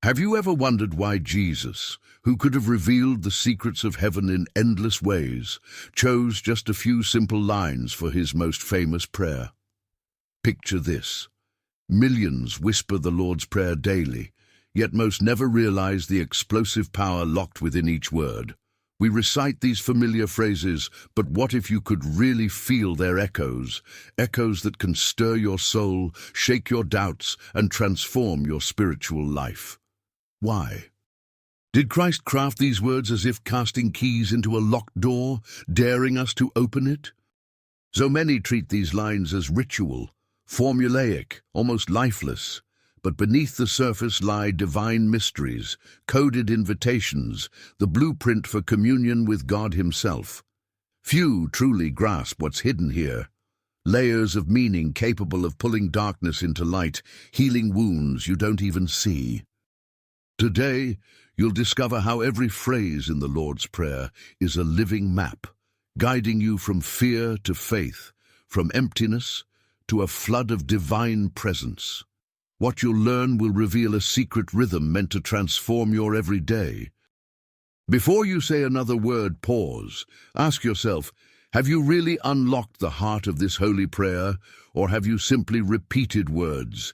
Have you ever wondered why Jesus, who could have revealed the secrets of heaven in endless ways, chose just a few simple lines for his most famous prayer? Picture this. Millions whisper the Lord's Prayer daily, yet most never realize the explosive power locked within each word. We recite these familiar phrases, but what if you could really feel their echoes? Echoes that can stir your soul, shake your doubts, and transform your spiritual life. Why? Did Christ craft these words as if casting keys into a locked door, daring us to open it? So many treat these lines as ritual, formulaic, almost lifeless. But beneath the surface lie divine mysteries, coded invitations, the blueprint for communion with God Himself. Few truly grasp what's hidden here. Layers of meaning capable of pulling darkness into light, healing wounds you don't even see. Today, you'll discover how every phrase in the Lord's Prayer is a living map, guiding you from fear to faith, from emptiness to a flood of divine presence. What you'll learn will reveal a secret rhythm meant to transform your everyday. Before you say another word, pause. Ask yourself, have you really unlocked the heart of this holy prayer, or have you simply repeated words?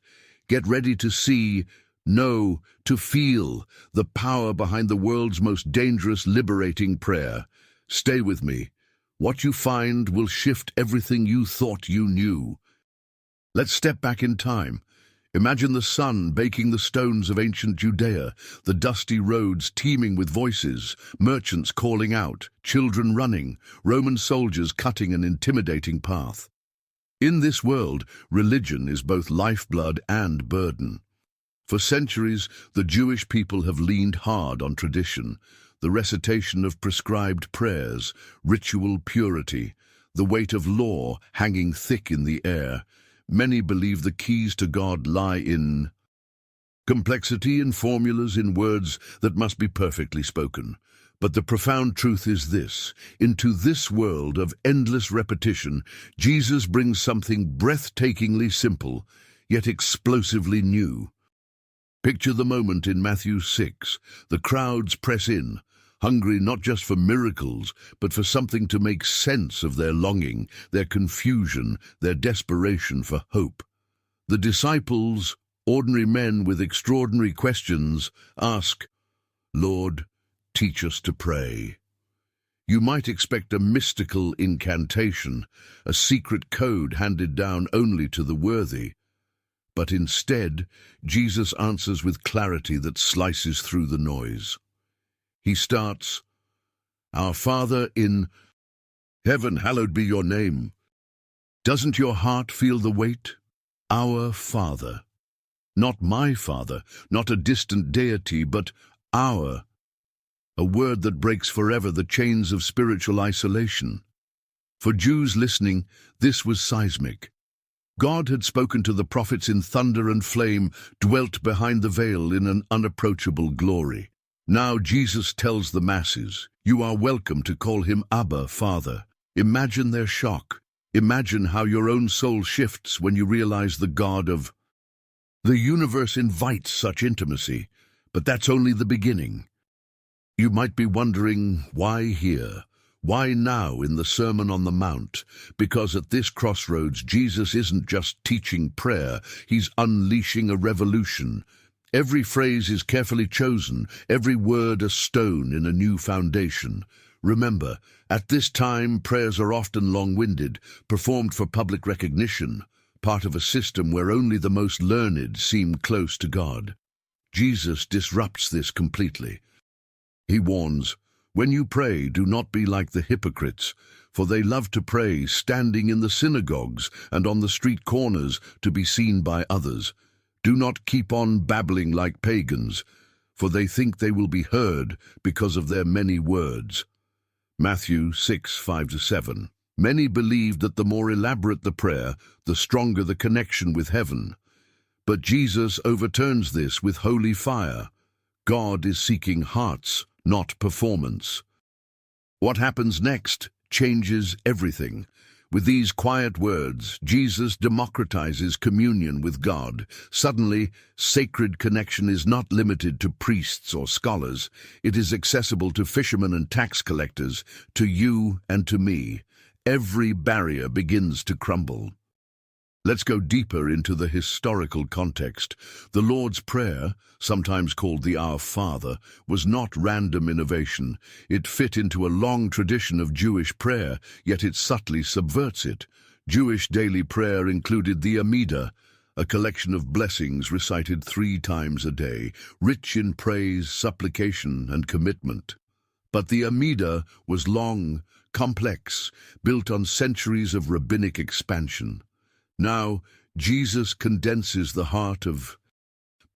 Get ready to see, know, to feel the power behind the world's most dangerous, liberating prayer. Stay with me. What you find will shift everything you thought you knew. Let's step back in time. Imagine the sun baking the stones of ancient Judea, the dusty roads teeming with voices, merchants calling out, children running, Roman soldiers cutting an intimidating path. In this world, religion is both lifeblood and burden. For centuries, the Jewish people have leaned hard on tradition, the recitation of prescribed prayers, ritual purity, the weight of law hanging thick in the air. Many believe the keys to God lie in complexity, in formulas, in words that must be perfectly spoken. But the profound truth is this: into this world of endless repetition, Jesus brings something breathtakingly simple, yet explosively new. Picture the moment in Matthew 6. The crowds press in, hungry not just for miracles, but for something to make sense of their longing, their confusion, their desperation for hope. The disciples, ordinary men with extraordinary questions, ask, "Lord, teach us to pray." You might expect a mystical incantation, a secret code handed down only to the worthy. But instead, Jesus answers with clarity that slices through the noise. He starts, "Our Father in heaven, hallowed be your name." Doesn't your heart feel the weight? Our Father. Not my Father, not a distant deity, but our. A word that breaks forever the chains of spiritual isolation. For Jews listening, this was seismic. God had spoken to the prophets in thunder and flame, dwelt behind the veil in an unapproachable glory. Now Jesus tells the masses, you are welcome to call him Abba, Father. Imagine their shock. Imagine how your own soul shifts when you realize the God of the universe invites such intimacy. But that's only the beginning. You might be wondering, why here? Why now in the Sermon on the Mount? Because at this crossroads, Jesus isn't just teaching prayer, he's unleashing a revolution. Every phrase is carefully chosen, every word a stone in a new foundation. Remember, at this time, prayers are often long-winded, performed for public recognition, part of a system where only the most learned seem close to God. Jesus disrupts this completely. He warns, when you pray, do not be like the hypocrites, for they love to pray standing in the synagogues and on the street corners to be seen by others. Do not keep on babbling like pagans, for they think they will be heard because of their many words. Matthew 6:5-7. Many believed that the more elaborate the prayer, the stronger the connection with heaven. But Jesus overturns this with holy fire. God is seeking hearts, not performance. What happens next changes everything. With these quiet words, Jesus democratizes communion with God. Suddenly, sacred connection is not limited to priests or scholars. It is accessible to fishermen and tax collectors, to you and to me. Every barrier begins to crumble. Let's go deeper into the historical context. The Lord's Prayer, sometimes called the Our Father, was not random innovation. It fit into a long tradition of Jewish prayer, yet it subtly subverts it. Jewish daily prayer included the Amidah, a collection of blessings recited 3 times a day, rich in praise, supplication, and commitment. But the Amidah was long, complex, built on centuries of rabbinic expansion. Now, Jesus condenses the heart of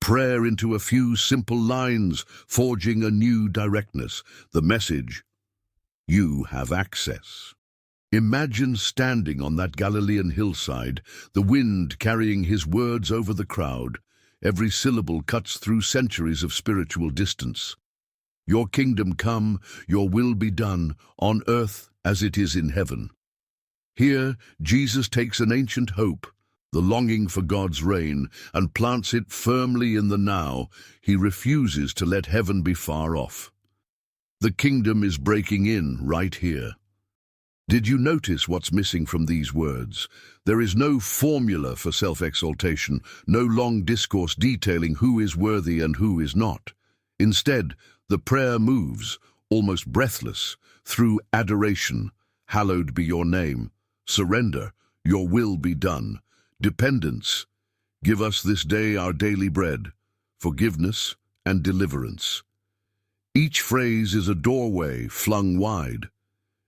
prayer into a few simple lines, forging a new directness. The message: you have access. Imagine standing on that Galilean hillside, the wind carrying his words over the crowd. Every syllable cuts through centuries of spiritual distance. Your kingdom come, your will be done, on earth as it is in heaven. Here, Jesus takes an ancient hope, the longing for God's reign, and plants it firmly in the now. He refuses to let heaven be far off. The kingdom is breaking in right here. Did you notice what's missing from these words? There is no formula for self-exaltation, no long discourse detailing who is worthy and who is not. Instead, the prayer moves, almost breathless, through adoration. Hallowed be your name. Surrender, your will be done. Dependence, give us this day our daily bread. Forgiveness and deliverance. Each phrase is a doorway flung wide.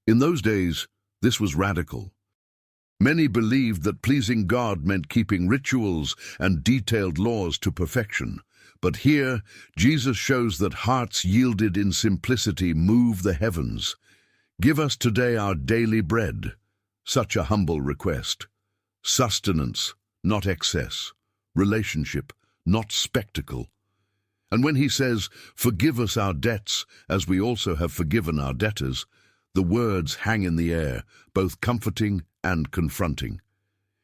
In those days, this was radical. Many believed that pleasing God meant keeping rituals and detailed laws to perfection. But here, Jesus shows that hearts yielded in simplicity move the heavens. Give us today our daily bread. Such a humble request. Sustenance, not excess. Relationship, not spectacle. And when he says, forgive us our debts, as we also have forgiven our debtors, the words hang in the air, both comforting and confronting.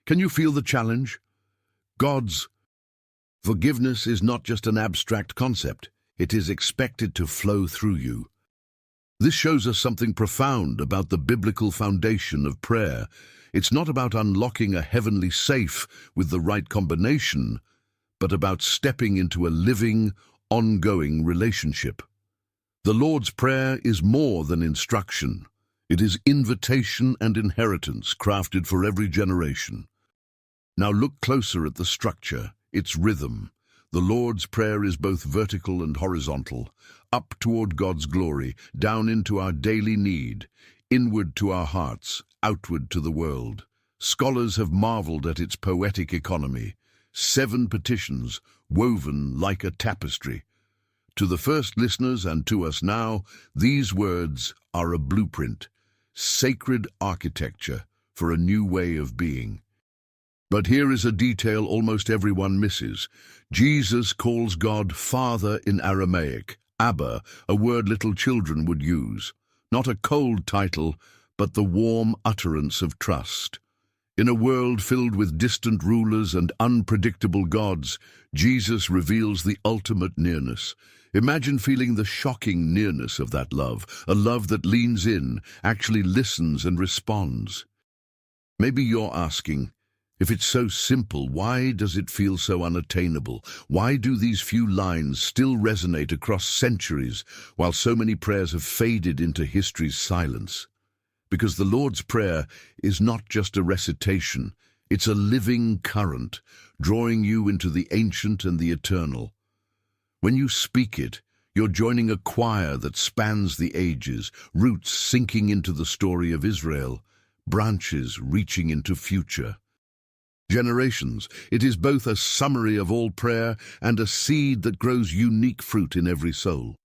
Can you feel the challenge? God's forgiveness is not just an abstract concept. It is expected to flow through you. This shows us something profound about the biblical foundation of prayer. It's not about unlocking a heavenly safe with the right combination, but about stepping into a living, ongoing relationship. The Lord's Prayer is more than instruction. It is invitation and inheritance crafted for every generation. Now look closer at the structure, its rhythm. The Lord's Prayer is both vertical and horizontal, up toward God's glory, down into our daily need, inward to our hearts, outward to the world. Scholars have marveled at its poetic economy. 7 petitions, woven like a tapestry. To the first listeners and to us now, these words are a blueprint, sacred architecture for a new way of being. But here is a detail almost everyone misses. Jesus calls God Father in Aramaic, Abba, a word little children would use. Not a cold title, but the warm utterance of trust. In a world filled with distant rulers and unpredictable gods, Jesus reveals the ultimate nearness. Imagine feeling the shocking nearness of that love, a love that leans in, actually listens and responds. Maybe you're asking, if it's so simple, why does it feel so unattainable? Why do these few lines still resonate across centuries, while so many prayers have faded into history's silence? Because the Lord's Prayer is not just a recitation, it's a living current, drawing you into the ancient and the eternal. When you speak it, you're joining a choir that spans the ages, roots sinking into the story of Israel, branches reaching into future generations. It is both a summary of all prayer and a seed that grows unique fruit in every soul.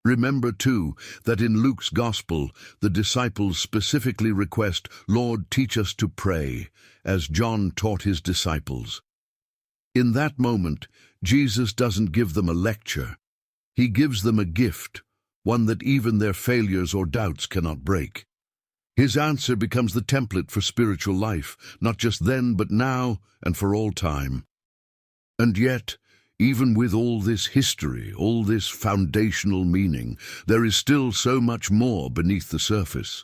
Remember, too, that in Luke's Gospel, the disciples specifically request, "Lord, teach us to pray," as John taught his disciples. In that moment, Jesus doesn't give them a lecture. He gives them a gift, one that even their failures or doubts cannot break. His answer becomes the template for spiritual life, not just then, but now and for all time. And yet, even with all this history, all this foundational meaning, there is still so much more beneath the surface.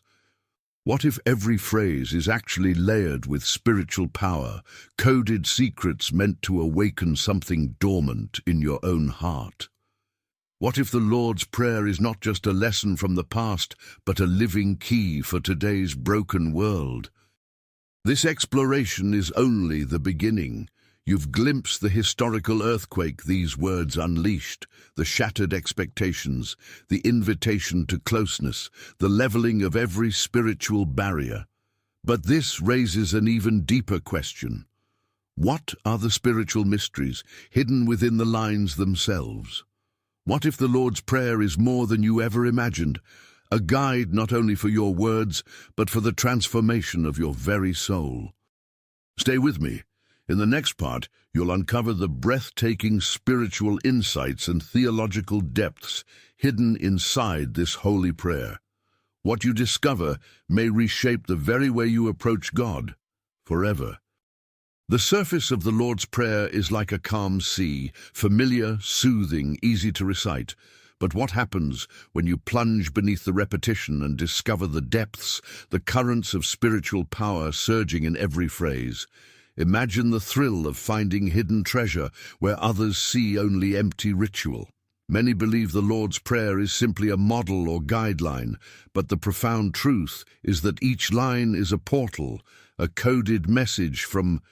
What if every phrase is actually layered with spiritual power, coded secrets meant to awaken something dormant in your own heart? What if the Lord's Prayer is not just a lesson from the past, but a living key for today's broken world? This exploration is only the beginning. You've glimpsed the historical earthquake these words unleashed, the shattered expectations, the invitation to closeness, the leveling of every spiritual barrier. But this raises an even deeper question. What are the spiritual mysteries hidden within the lines themselves? What if the Lord's Prayer is more than you ever imagined, a guide not only for your words, but for the transformation of your very soul? Stay with me. In the next part, you'll uncover the breathtaking spiritual insights and theological depths hidden inside this holy prayer. What you discover may reshape the very way you approach God forever. The surface of the Lord's Prayer is like a calm sea, familiar, soothing, easy to recite. But what happens when you plunge beneath the repetition and discover the depths, the currents of spiritual power surging in every phrase? Imagine the thrill of finding hidden treasure where others see only empty ritual. Many believe the Lord's Prayer is simply a model or guideline, but the profound truth is that each line is a portal, a coded message from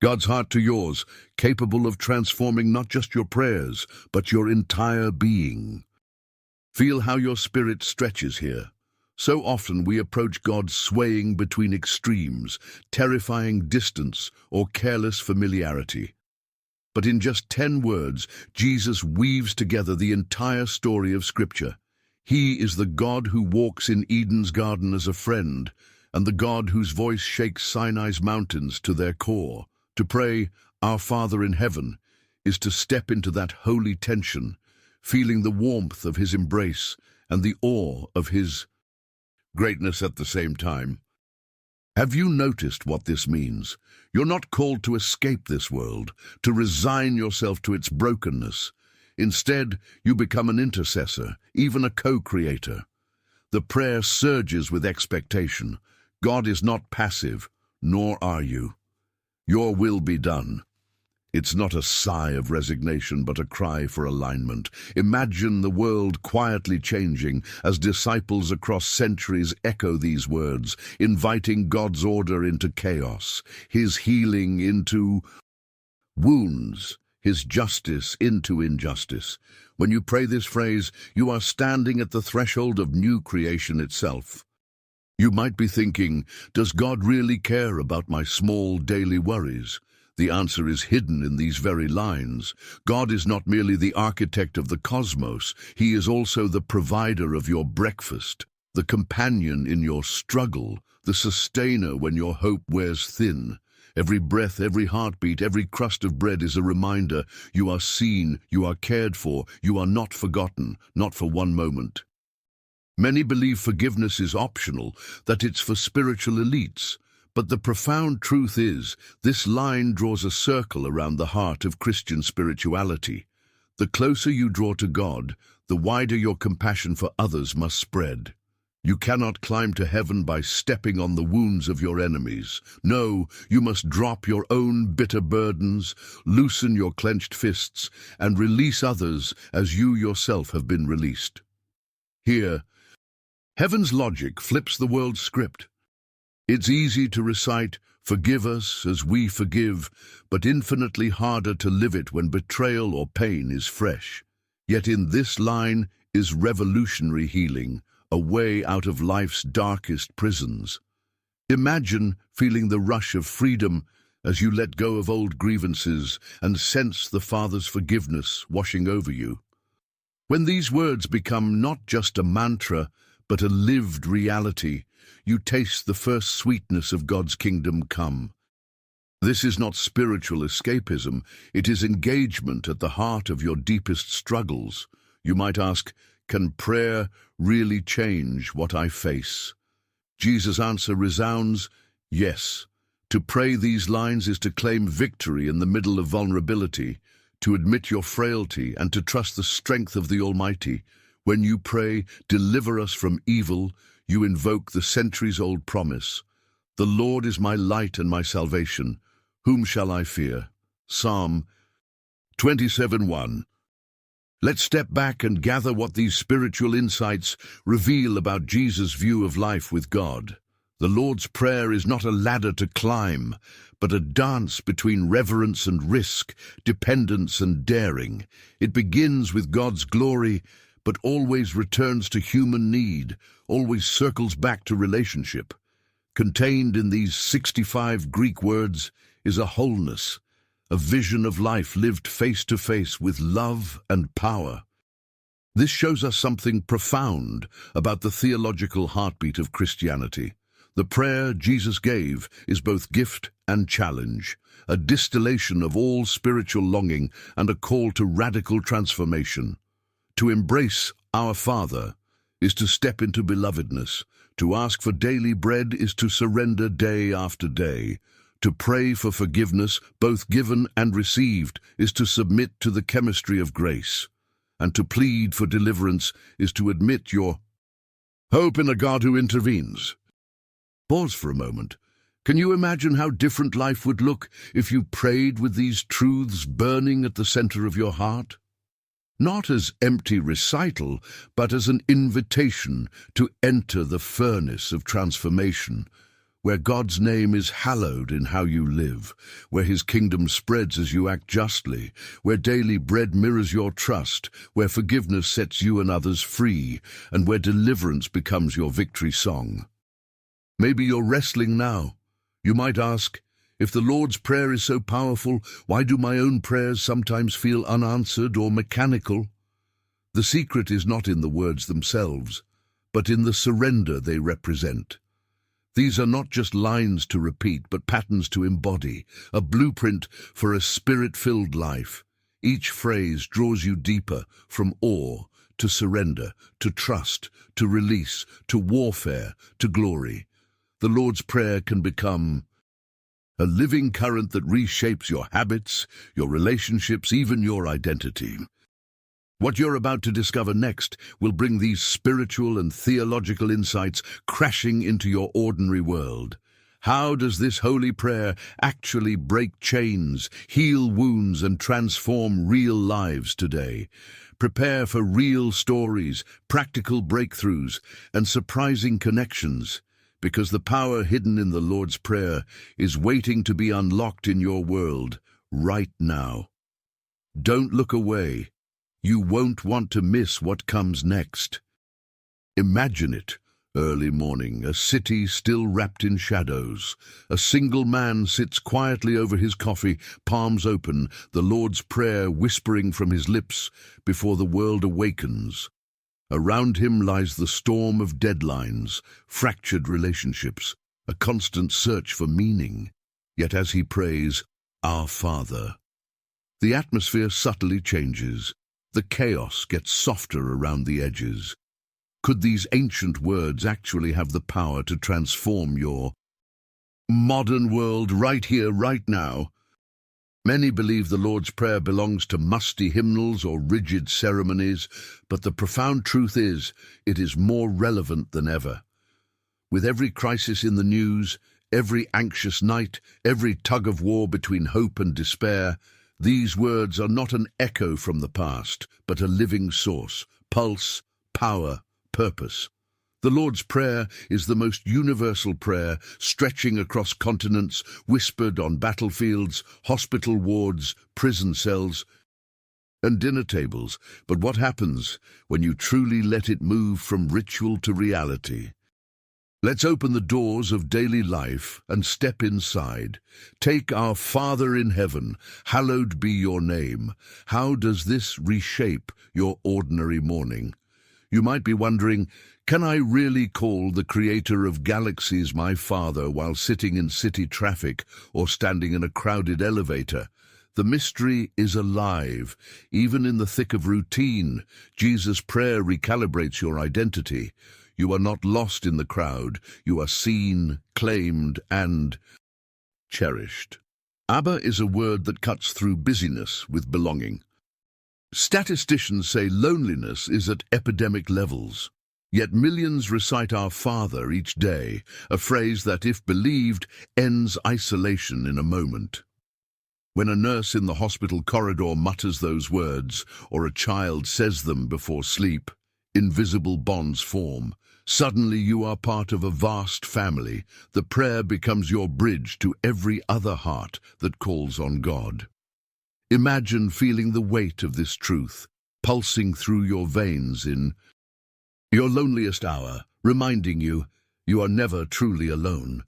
God's heart to yours, capable of transforming not just your prayers, but your entire being. Feel how your spirit stretches here. So often we approach God swaying between extremes, terrifying distance or careless familiarity. But in just 10 words, Jesus weaves together the entire story of Scripture. He is the God who walks in Eden's garden as a friend, and the God whose voice shakes Sinai's mountains to their core. To pray, Our Father in heaven, is to step into that holy tension, feeling the warmth of his embrace and the awe of his greatness at the same time. Have you noticed what this means? You're not called to escape this world, to resign yourself to its brokenness. Instead, you become an intercessor, even a co-creator. The prayer surges with expectation. God is not passive, nor are you. Your will be done. It's not a sigh of resignation, but a cry for alignment. Imagine the world quietly changing as disciples across centuries echo these words, inviting God's order into chaos, his healing into wounds, his justice into injustice. When you pray this phrase, you are standing at the threshold of new creation itself. You might be thinking, does God really care about my small daily worries? The answer is hidden in these very lines. God is not merely the architect of the cosmos, he is also the provider of your breakfast, the companion in your struggle, the sustainer when your hope wears thin. Every breath, every heartbeat, every crust of bread is a reminder you are seen, you are cared for, you are not forgotten, not for one moment. Many believe forgiveness is optional, that it's for spiritual elites. But the profound truth is, this line draws a circle around the heart of Christian spirituality. The closer you draw to God, the wider your compassion for others must spread. You cannot climb to heaven by stepping on the wounds of your enemies. No, you must drop your own bitter burdens, loosen your clenched fists, and release others as you yourself have been released. Here, heaven's logic flips the world's script. It's easy to recite, "Forgive us as we forgive," but infinitely harder to live it when betrayal or pain is fresh. Yet in this line is revolutionary healing, a way out of life's darkest prisons. Imagine feeling the rush of freedom as you let go of old grievances and sense the Father's forgiveness washing over you. When these words become not just a mantra, but a lived reality, you taste the first sweetness of God's kingdom come. This is not spiritual escapism, it is engagement at the heart of your deepest struggles. You might ask, can prayer really change what I face? Jesus' answer resounds, yes. To pray these lines is to claim victory in the middle of vulnerability, to admit your frailty and to trust the strength of the Almighty. When you pray, "Deliver us from evil," you invoke the centuries-old promise, "The Lord is my light and my salvation. Whom shall I fear?" Psalm 27:1. Let's step back and gather what these spiritual insights reveal about Jesus' view of life with God. The Lord's Prayer is not a ladder to climb, but a dance between reverence and risk, dependence and daring. It begins with God's glory, but always returns to human need, always circles back to relationship. Contained in these 65 Greek words is a wholeness, a vision of life lived face to face with love and power. This shows us something profound about the theological heartbeat of Christianity. The prayer Jesus gave is both gift and challenge, a distillation of all spiritual longing and a call to radical transformation. To embrace our Father is to step into belovedness. To ask for daily bread is to surrender day after day. To pray for forgiveness, both given and received, is to submit to the chemistry of grace. And to plead for deliverance is to admit your hope in a God who intervenes. Pause for a moment. Can you imagine how different life would look if you prayed with these truths burning at the center of your heart? Not as empty recital, but as an invitation to enter the furnace of transformation, where God's name is hallowed in how you live, where His kingdom spreads as you act justly, where daily bread mirrors your trust, where forgiveness sets you and others free, and where deliverance becomes your victory song. Maybe you're wrestling now. You might ask, if the Lord's Prayer is so powerful, why do my own prayers sometimes feel unanswered or mechanical? The secret is not in the words themselves, but in the surrender they represent. These are not just lines to repeat, but patterns to embody, a blueprint for a spirit-filled life. Each phrase draws you deeper, from awe to surrender, to trust, to release, to warfare, to glory. The Lord's Prayer can become a living current that reshapes your habits, your relationships, even your identity. What you're about to discover next will bring these spiritual and theological insights crashing into your ordinary world. How does this holy prayer actually break chains, heal wounds, and transform real lives today? Prepare for real stories, practical breakthroughs, and surprising connections, because the power hidden in the Lord's Prayer is waiting to be unlocked in your world right now. Don't look away. You won't want to miss what comes next. Imagine it. Early morning, a city still wrapped in shadows. A single man sits quietly over his coffee, palms open, the Lord's Prayer whispering from his lips before the world awakens. Around him lies the storm of deadlines, fractured relationships, a constant search for meaning. Yet as he prays, "Our Father," the atmosphere subtly changes. The chaos gets softer around the edges. Could these ancient words actually have the power to transform your modern world right here, right now? Many believe the Lord's Prayer belongs to musty hymnals or rigid ceremonies, but the profound truth is, it is more relevant than ever. With every crisis in the news, every anxious night, every tug of war between hope and despair, these words are not an echo from the past, but a living source, pulse, power, purpose. The Lord's Prayer is the most universal prayer, stretching across continents, whispered on battlefields, hospital wards, prison cells, and dinner tables. But what happens when you truly let it move from ritual to reality? Let's open the doors of daily life and step inside. Take Our Father in heaven, hallowed be your name. How does this reshape your ordinary morning? You might be wondering, can I really call the creator of galaxies my Father while sitting in city traffic or standing in a crowded elevator? The mystery is alive. Even in the thick of routine, Jesus' prayer recalibrates your identity. You are not lost in the crowd. You are seen, claimed, and cherished. Abba is a word that cuts through busyness with belonging. Statisticians say loneliness is at epidemic levels. Yet millions recite Our Father each day, a phrase that, if believed, ends isolation in a moment. When a nurse in the hospital corridor mutters those words, or a child says them before sleep, invisible bonds form. Suddenly you are part of a vast family. The prayer becomes your bridge to every other heart that calls on God. Imagine feeling the weight of this truth, pulsing through your veins in your loneliest hour, reminding you are never truly alone.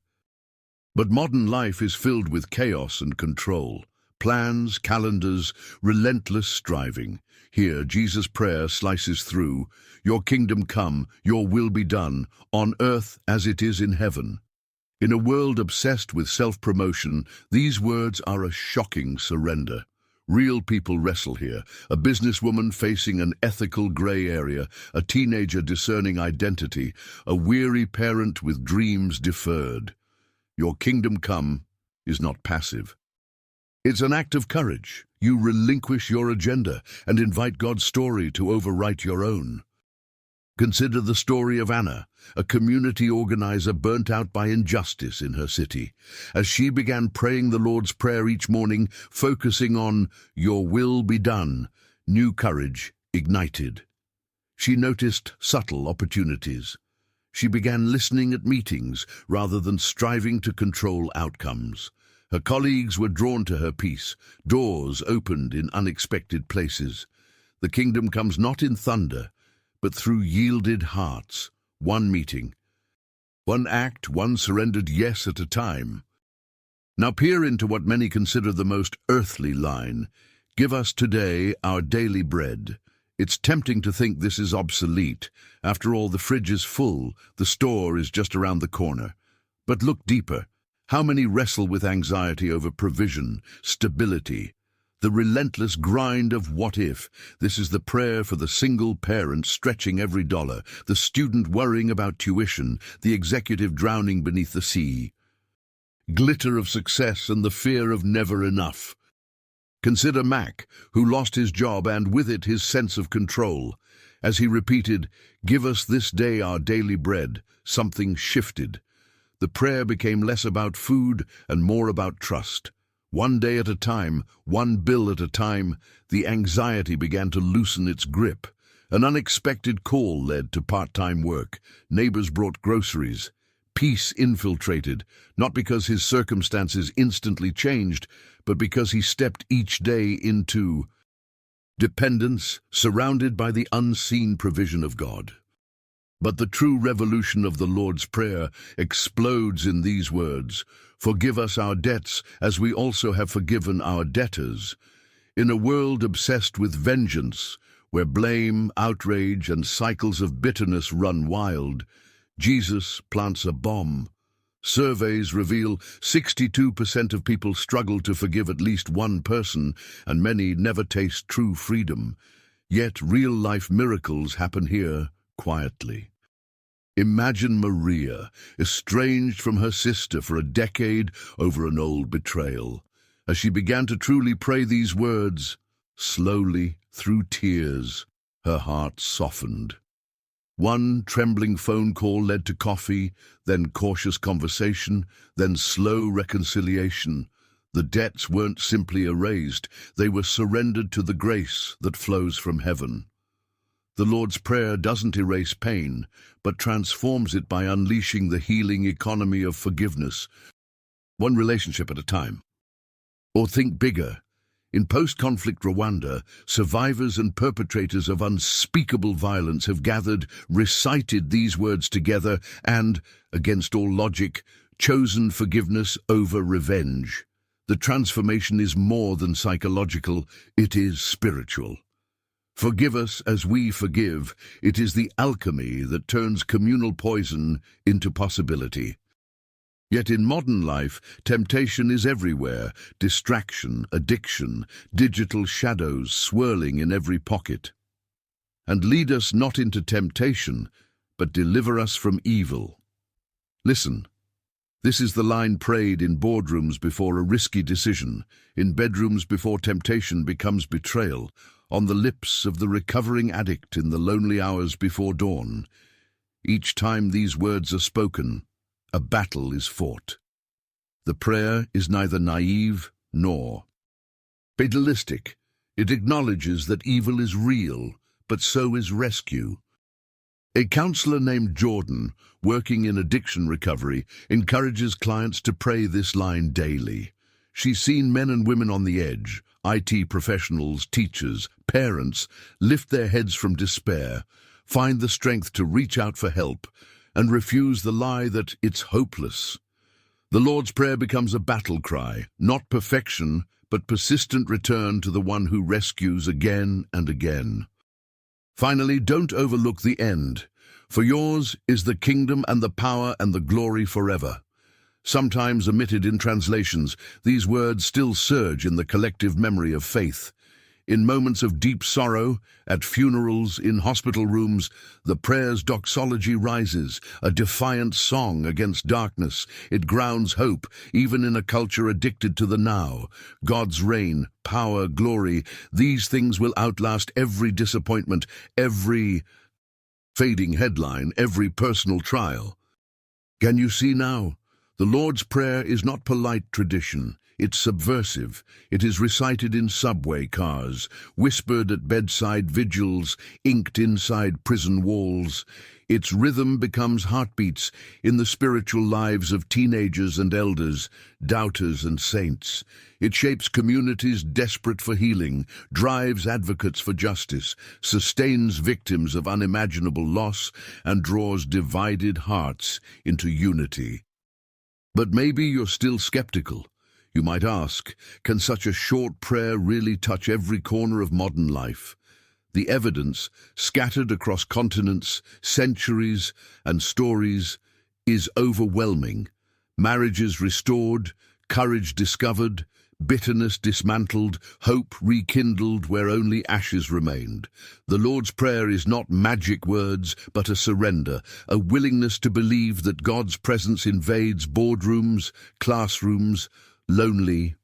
But modern life is filled with chaos and control. Plans, calendars, relentless striving. Here, Jesus' prayer slices through. Your kingdom come, your will be done, on earth as it is in heaven. In a world obsessed with self-promotion, these words are a shocking surrender. Real people wrestle here. A businesswoman facing an ethical gray area, a teenager discerning identity, a weary parent with dreams deferred. Your kingdom come is not passive. It's an act of courage. You relinquish your agenda and invite God's story to overwrite your own. Consider the story of Anna, a community organizer burnt out by injustice in her city. As she began praying the Lord's Prayer each morning, focusing on "Your will be done," new courage ignited. She noticed subtle opportunities. She began listening at meetings rather than striving to control outcomes. Her colleagues were drawn to her peace. Doors opened in unexpected places. The kingdom comes not in thunder, but through yielded hearts. One meeting, one act, one surrendered yes at a time. Now peer into what many consider the most earthly line. Give us today our daily bread. It's tempting to think this is obsolete. After all, the fridge is full, the store is just around the corner. But look deeper. How many wrestle with anxiety over provision, stability, the relentless grind of what if? This is the prayer for the single parent stretching every dollar, the student worrying about tuition, the executive drowning beneath the sea. Glitter of success and the fear of never enough. Consider Mac, who lost his job and with it his sense of control. As he repeated, "Give us this day our daily bread," something shifted. The prayer became less about food and more about trust. One day at a time, one bill at a time, the anxiety began to loosen its grip. An unexpected call led to part-time work. Neighbors brought groceries. Peace infiltrated, not because his circumstances instantly changed, but because he stepped each day into dependence, surrounded by the unseen provision of God. But the true revolution of the Lord's Prayer explodes in these words: "Forgive us our debts, as we also have forgiven our debtors." In a world obsessed with vengeance, where blame, outrage, and cycles of bitterness run wild, Jesus plants a bomb. Surveys reveal 62% of people struggle to forgive at least one person, and many never taste true freedom. Yet real-life miracles happen here, quietly. Imagine Maria, estranged from her sister for a decade over an old betrayal. As she began to truly pray these words, slowly, through tears, her heart softened. One trembling phone call led to coffee, then cautious conversation, then slow reconciliation. The debts weren't simply erased, they were surrendered to the grace that flows from heaven. The Lord's Prayer doesn't erase pain, but transforms it by unleashing the healing economy of forgiveness, one relationship at a time. Or think bigger. In post-conflict Rwanda, survivors and perpetrators of unspeakable violence have gathered, recited these words together, and, against all logic, chosen forgiveness over revenge. The transformation is more than psychological, it is spiritual. Forgive us as we forgive. It is the alchemy that turns communal poison into possibility. Yet in modern life, temptation is everywhere. Distraction, addiction, digital shadows swirling in every pocket. And lead us not into temptation, but deliver us from evil. Listen. This is the line prayed in boardrooms before a risky decision, in bedrooms before temptation becomes betrayal, on the lips of the recovering addict in the lonely hours before dawn. Each time these words are spoken, a battle is fought. The prayer is neither naive nor fatalistic. It acknowledges that evil is real, but so is rescue. A counselor named Jordan, working in addiction recovery, encourages clients to pray this line daily. She's seen men and women on the edge, IT professionals, teachers, parents, lift their heads from despair, find the strength to reach out for help, and refuse the lie that it's hopeless. The Lord's Prayer becomes a battle cry, not perfection, but persistent return to the one who rescues again and again. Finally, don't overlook the end. For yours is the kingdom and the power and the glory forever. Sometimes omitted in translations, these words still surge in the collective memory of faith. In moments of deep sorrow, at funerals, in hospital rooms, the prayer's doxology rises, a defiant song against darkness. It grounds hope, even in a culture addicted to the now. God's reign, power, glory, these things will outlast every disappointment, every fading headline, every personal trial. Can you see now? The Lord's Prayer is not polite tradition. It's subversive. It is recited in subway cars, whispered at bedside vigils, inked inside prison walls. Its rhythm becomes heartbeats in the spiritual lives of teenagers and elders, doubters and saints. It shapes communities desperate for healing, drives advocates for justice, sustains victims of unimaginable loss, and draws divided hearts into unity. But maybe you're still skeptical. You might ask, can such a short prayer really touch every corner of modern life? The evidence, scattered across continents, centuries, and stories, is overwhelming. Marriages restored, courage discovered, bitterness dismantled, hope rekindled where only ashes remained. The Lord's Prayer is not magic words, but a surrender, a willingness to believe that God's presence invades boardrooms, classrooms, lonely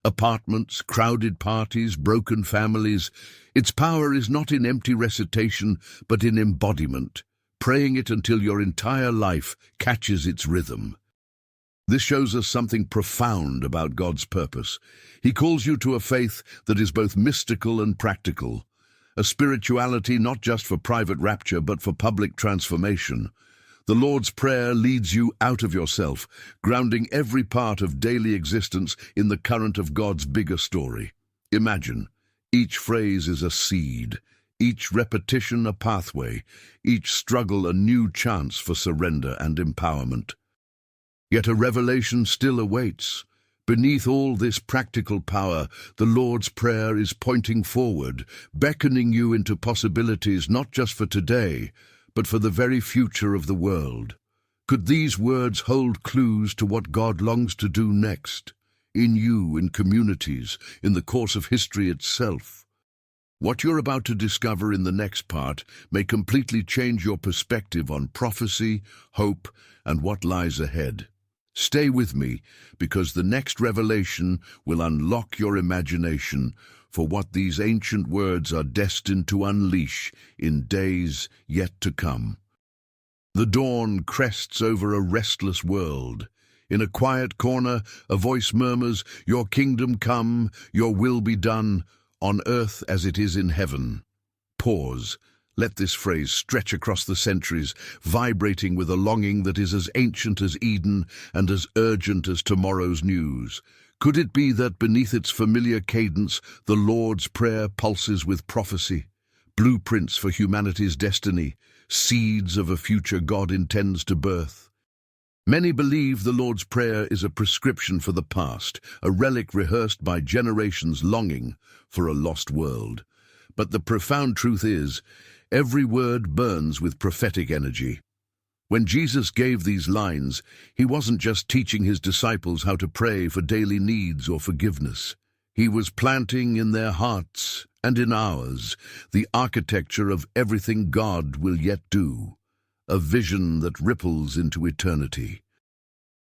apartments, crowded parties, broken families. Its power is not in empty recitation, but in embodiment, praying it until your entire life catches its rhythm. This shows us something profound about God's purpose. He calls you to a faith that is both mystical and practical, a spirituality not just for private rapture, but for public transformation. The Lord's Prayer leads you out of yourself, grounding every part of daily existence in the current of God's bigger story. Imagine, each phrase is a seed, each repetition a pathway, each struggle a new chance for surrender and empowerment. Yet a revelation still awaits. Beneath all this practical power, the Lord's Prayer is pointing forward, beckoning you into possibilities not just for today, but for the very future of the world. Could these words hold clues to what God longs to do next, in you, in communities, in the course of history itself? What you're about to discover in the next part may completely change your perspective on prophecy, hope, and what lies ahead. Stay with me, because the next revelation will unlock your imagination for what these ancient words are destined to unleash in days yet to come. The dawn crests over a restless world. In a quiet corner, a voice murmurs, "Your kingdom come, your will be done, on earth as it is in heaven." Pause. Let this phrase stretch across the centuries, vibrating with a longing that is as ancient as Eden and as urgent as tomorrow's news. Could it be that beneath its familiar cadence, the Lord's Prayer pulses with prophecy, blueprints for humanity's destiny, seeds of a future God intends to birth? Many believe the Lord's Prayer is a prescription for the past, a relic rehearsed by generations longing for a lost world. But the profound truth is, every word burns with prophetic energy. When Jesus gave these lines, he wasn't just teaching his disciples how to pray for daily needs or forgiveness. He was planting in their hearts and in ours the architecture of everything God will yet do. a vision that ripples into eternity.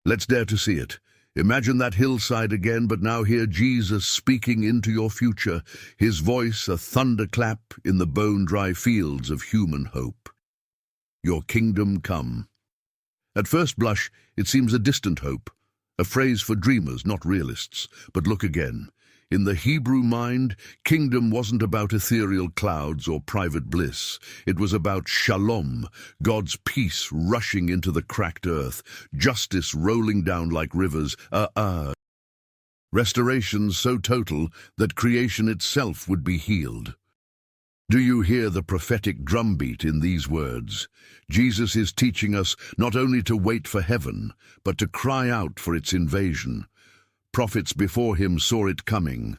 Let's dare to see it. Imagine that hillside again, but now hear Jesus speaking into your future, his voice a thunderclap in the bone-dry fields of human hope. Your kingdom come. At first blush, it seems a distant hope, a phrase for dreamers, not realists. But look again. In the Hebrew mind, kingdom wasn't about ethereal clouds or private bliss. It was about shalom, God's peace rushing into the cracked earth, justice rolling down like rivers, restoration so total that creation itself would be healed. Do you hear the prophetic drumbeat in these words? Jesus is teaching us not only to wait for heaven, but to cry out for its invasion. Prophets before him saw it coming.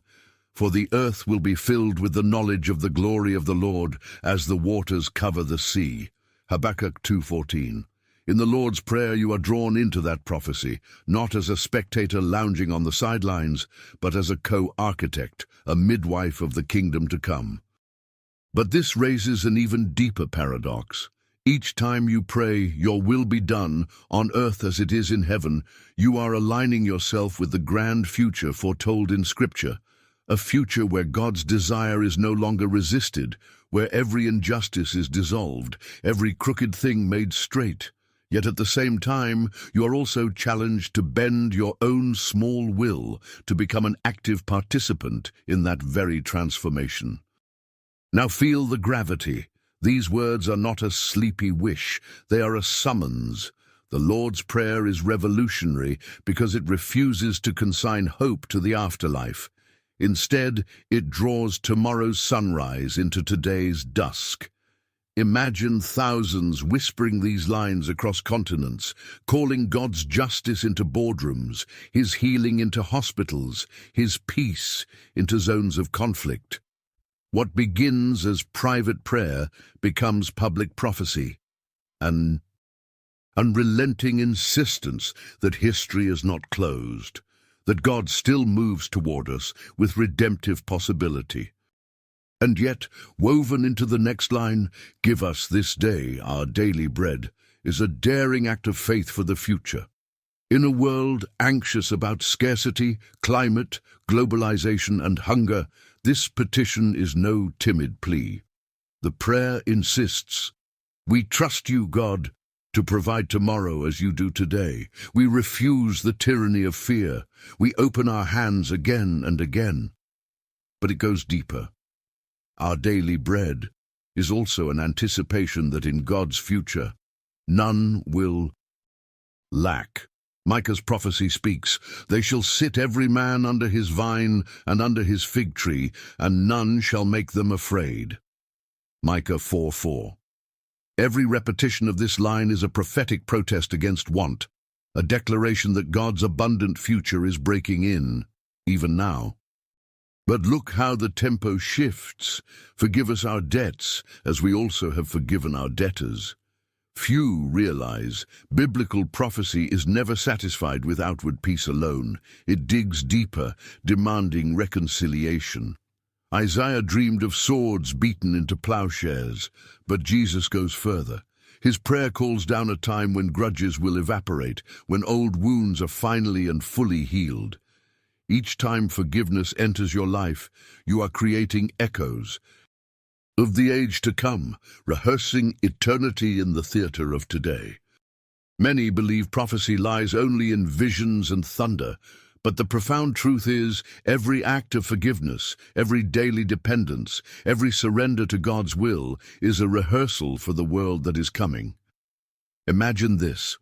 For the earth will be filled with the knowledge of the glory of the Lord as the waters cover the sea. Habakkuk 2:14. In the Lord's Prayer you are drawn into that prophecy, not as a spectator lounging on the sidelines, but as a co-architect, a midwife of the kingdom to come. But this raises an even deeper paradox. Each time you pray, your will be done, on earth as it is in heaven, you are aligning yourself with the grand future foretold in Scripture, a future where God's desire is no longer resisted, where every injustice is dissolved, every crooked thing made straight. Yet at the same time, you are also challenged to bend your own small will to become an active participant in that very transformation. Now feel the gravity. These words are not a sleepy wish, they are a summons. The Lord's Prayer is revolutionary because it refuses to consign hope to the afterlife. Instead, it draws tomorrow's sunrise into today's dusk. Imagine thousands whispering these lines across continents, calling God's justice into boardrooms, his healing into hospitals, his peace into zones of conflict. What begins as private prayer becomes public prophecy, an unrelenting insistence that history is not closed, that God still moves toward us with redemptive possibility. And yet, woven into the next line, "Give us this day our daily bread," is a daring act of faith for the future. In a world anxious about scarcity, climate, globalization, and hunger, this petition is no timid plea. The prayer insists, "We trust you, God, to provide tomorrow as you do today. We refuse the tyranny of fear. We open our hands again and again." But it goes deeper. Our daily bread is also an anticipation that in God's future, none will lack. Micah's prophecy speaks, "They shall sit every man under his vine and under his fig tree, and none shall make them afraid." Micah 4:4. Every repetition of this line is a prophetic protest against want, a declaration that God's abundant future is breaking in, even now. But look how the tempo shifts. "Forgive us our debts, as we also have forgiven our debtors." Few realize biblical prophecy is never satisfied with outward peace alone. It digs deeper, demanding reconciliation. Isaiah dreamed of swords beaten into plowshares, but Jesus goes further. His prayer calls down a time when grudges will evaporate, when old wounds are finally and fully healed. Each time forgiveness enters your life, you are creating echoes of the age to come, rehearsing eternity in the theater of today. Many believe prophecy lies only in visions and thunder, but the profound truth is, every act of forgiveness, every daily dependence, every surrender to God's will is a rehearsal for the world that is coming. Imagine this.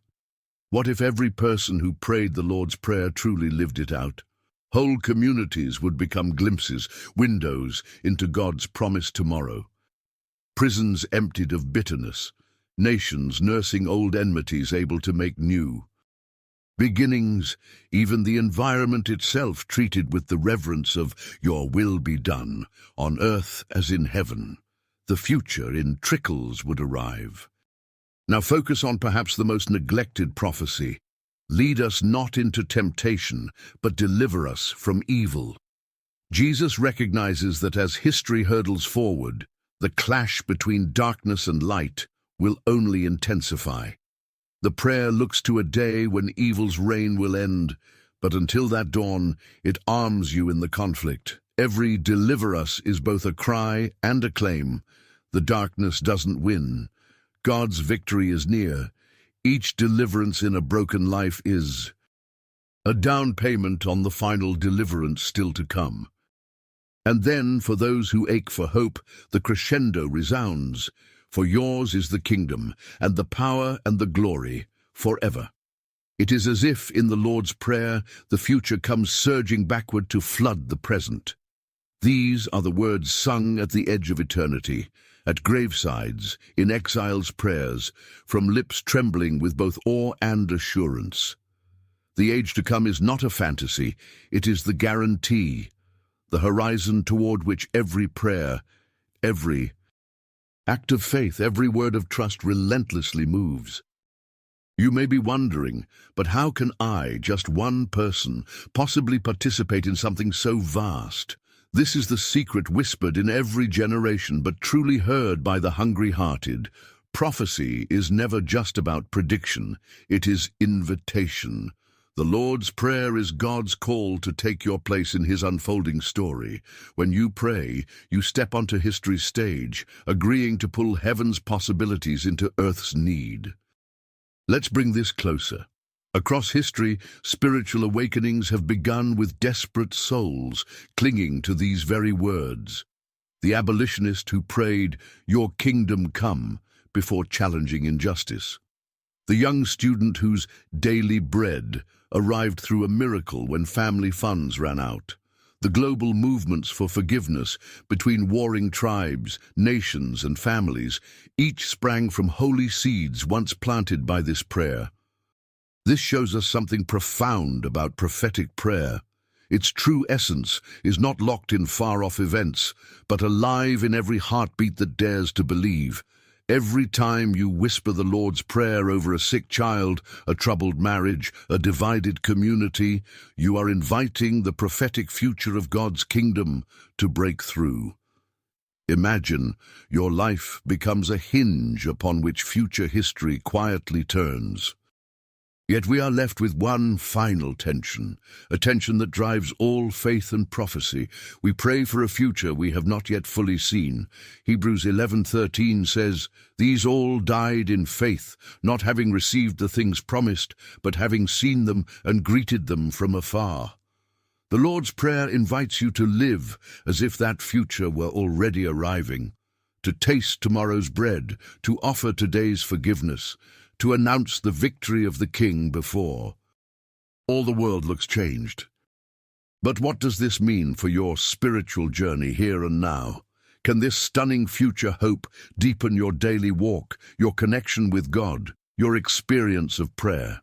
What if every person who prayed the Lord's Prayer truly lived it out? Whole communities would become glimpses, windows into God's promised tomorrow. Prisons emptied of bitterness, nations nursing old enmities able to make new. Beginnings, even the environment itself treated with the reverence of "Your will be done, on earth as in heaven." The future in trickles would arrive. Now focus on perhaps the most neglected prophecy. "Lead us not into temptation, but deliver us from evil." Jesus recognizes that as history hurtles forward, the clash between darkness and light will only intensify. The prayer looks to a day when evil's reign will end, but until that dawn, it arms you in the conflict. Every "deliver us" is both a cry and a claim. The darkness doesn't win. God's victory is near. Each deliverance in a broken life is a down payment on the final deliverance still to come. And then, for those who ache for hope, the crescendo resounds. For yours is the kingdom, and the power and the glory, forever. It is as if, in the Lord's Prayer, the future comes surging backward to flood the present. These are the words sung at the edge of eternity, at gravesides, in exiles' prayers, from lips trembling with both awe and assurance. The age to come is not a fantasy, it is the guarantee, the horizon toward which every prayer, every act of faith, every word of trust relentlessly moves. You may be wondering, but how can I, just one person, possibly participate in something so vast? This is the secret whispered in every generation, but truly heard by the hungry-hearted. Prophecy is never just about prediction, it is invitation. The Lord's Prayer is God's call to take your place in His unfolding story. When you pray, you step onto history's stage, agreeing to pull heaven's possibilities into earth's need. Let's bring this closer. Across history, spiritual awakenings have begun with desperate souls clinging to these very words. The abolitionist who prayed, "Your kingdom come," before challenging injustice. The young student whose daily bread arrived through a miracle when family funds ran out. The global movements for forgiveness between warring tribes, nations, and families, each sprang from holy seeds once planted by this prayer. This shows us something profound about prophetic prayer. Its true essence is not locked in far-off events, but alive in every heartbeat that dares to believe. Every time you whisper the Lord's Prayer over a sick child, a troubled marriage, a divided community, you are inviting the prophetic future of God's kingdom to break through. Imagine your life becomes a hinge upon which future history quietly turns. Yet we are left with one final tension, a tension that drives all faith and prophecy. We pray for a future we have not yet fully seen. Hebrews 11:13 says, "These all died in faith, not having received the things promised, but having seen them and greeted them from afar." The Lord's Prayer invites you to live as if that future were already arriving, to taste tomorrow's bread, to offer today's forgiveness, to announce the victory of the King before. All the world looks changed. But what does this mean for your spiritual journey here and now? Can this stunning future hope deepen your daily walk, your connection with God, your experience of prayer?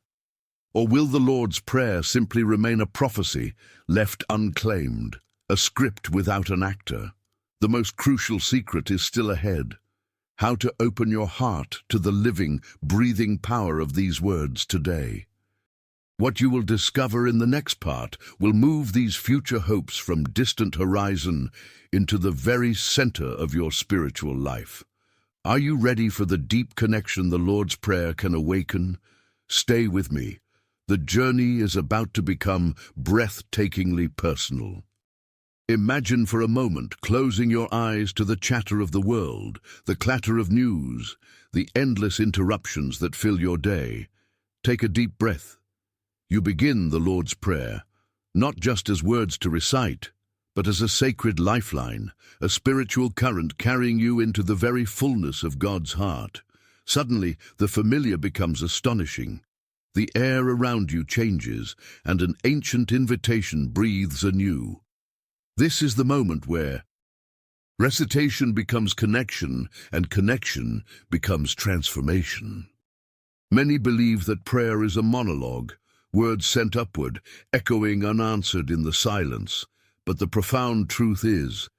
Or will the Lord's Prayer simply remain a prophecy left unclaimed, a script without an actor? The most crucial secret is still ahead. How to open your heart to the living, breathing power of these words today. What you will discover in the next part will move these future hopes from distant horizon into the very center of your spiritual life. Are you ready for the deep connection the Lord's Prayer can awaken? Stay with me. The journey is about to become breathtakingly personal. Imagine for a moment closing your eyes to the chatter of the world, the clatter of news, the endless interruptions that fill your day. Take a deep breath. You begin the Lord's Prayer, not just as words to recite, but as a sacred lifeline, a spiritual current carrying you into the very fullness of God's heart. Suddenly, the familiar becomes astonishing. The air around you changes, and an ancient invitation breathes anew. This is the moment where recitation becomes connection, and connection becomes transformation. Many believe that prayer is a monologue, words sent upward, echoing unanswered in the silence. But the profound truth is,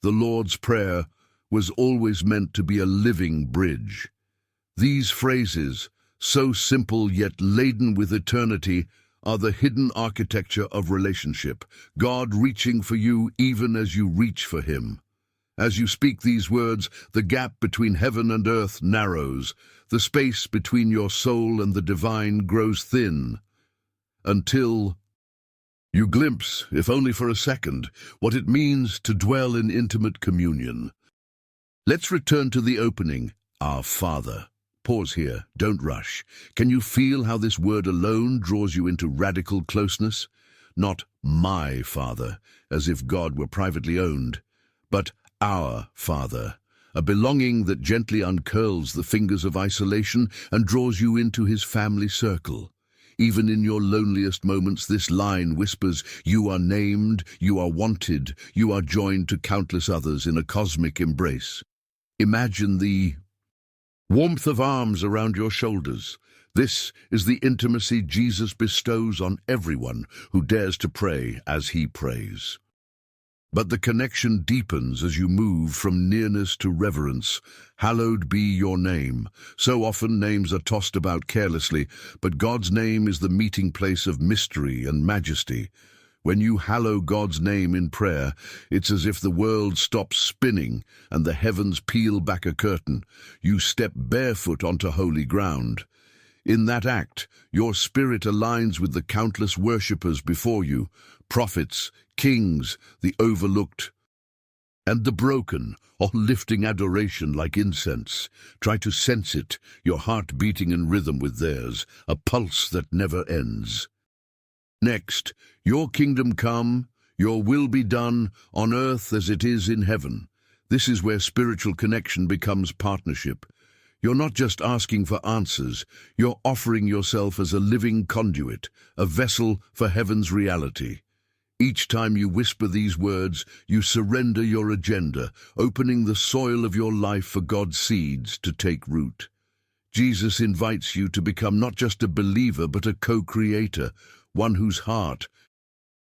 the Lord's Prayer was always meant to be a living bridge. These phrases, so simple yet laden with eternity, are the hidden architecture of relationship, God reaching for you even as you reach for Him. As you speak these words, the gap between heaven and earth narrows. The space between your soul and the divine grows thin, until you glimpse, if only for a second, what it means to dwell in intimate communion. Let's return to the opening, Our Father. Pause here, don't rush. Can you feel how this word alone draws you into radical closeness? Not my Father, as if God were privately owned, but our Father, a belonging that gently uncurls the fingers of isolation and draws you into his family circle. Even in your loneliest moments, this line whispers, you are named, you are wanted, you are joined to countless others in a cosmic embrace. Imagine the warmth of arms around your shoulders. This is the intimacy Jesus bestows on everyone who dares to pray as he prays. But the connection deepens as you move from nearness to reverence. Hallowed be your name. So often names are tossed about carelessly, but God's name is the meeting place of mystery and majesty. When you hallow God's name in prayer, it's as if the world stops spinning and the heavens peel back a curtain. You step barefoot onto holy ground. In that act, your spirit aligns with the countless worshippers before you, prophets, kings, the overlooked, and the broken, all lifting adoration like incense. Try to sense it, your heart beating in rhythm with theirs, a pulse that never ends. Next, your kingdom come, your will be done, on earth as it is in heaven. This is where spiritual connection becomes partnership. You're not just asking for answers, you're offering yourself as a living conduit, a vessel for heaven's reality. Each time you whisper these words, you surrender your agenda, opening the soil of your life for God's seeds to take root. Jesus invites you to become not just a believer, but a co-creator, one whose heart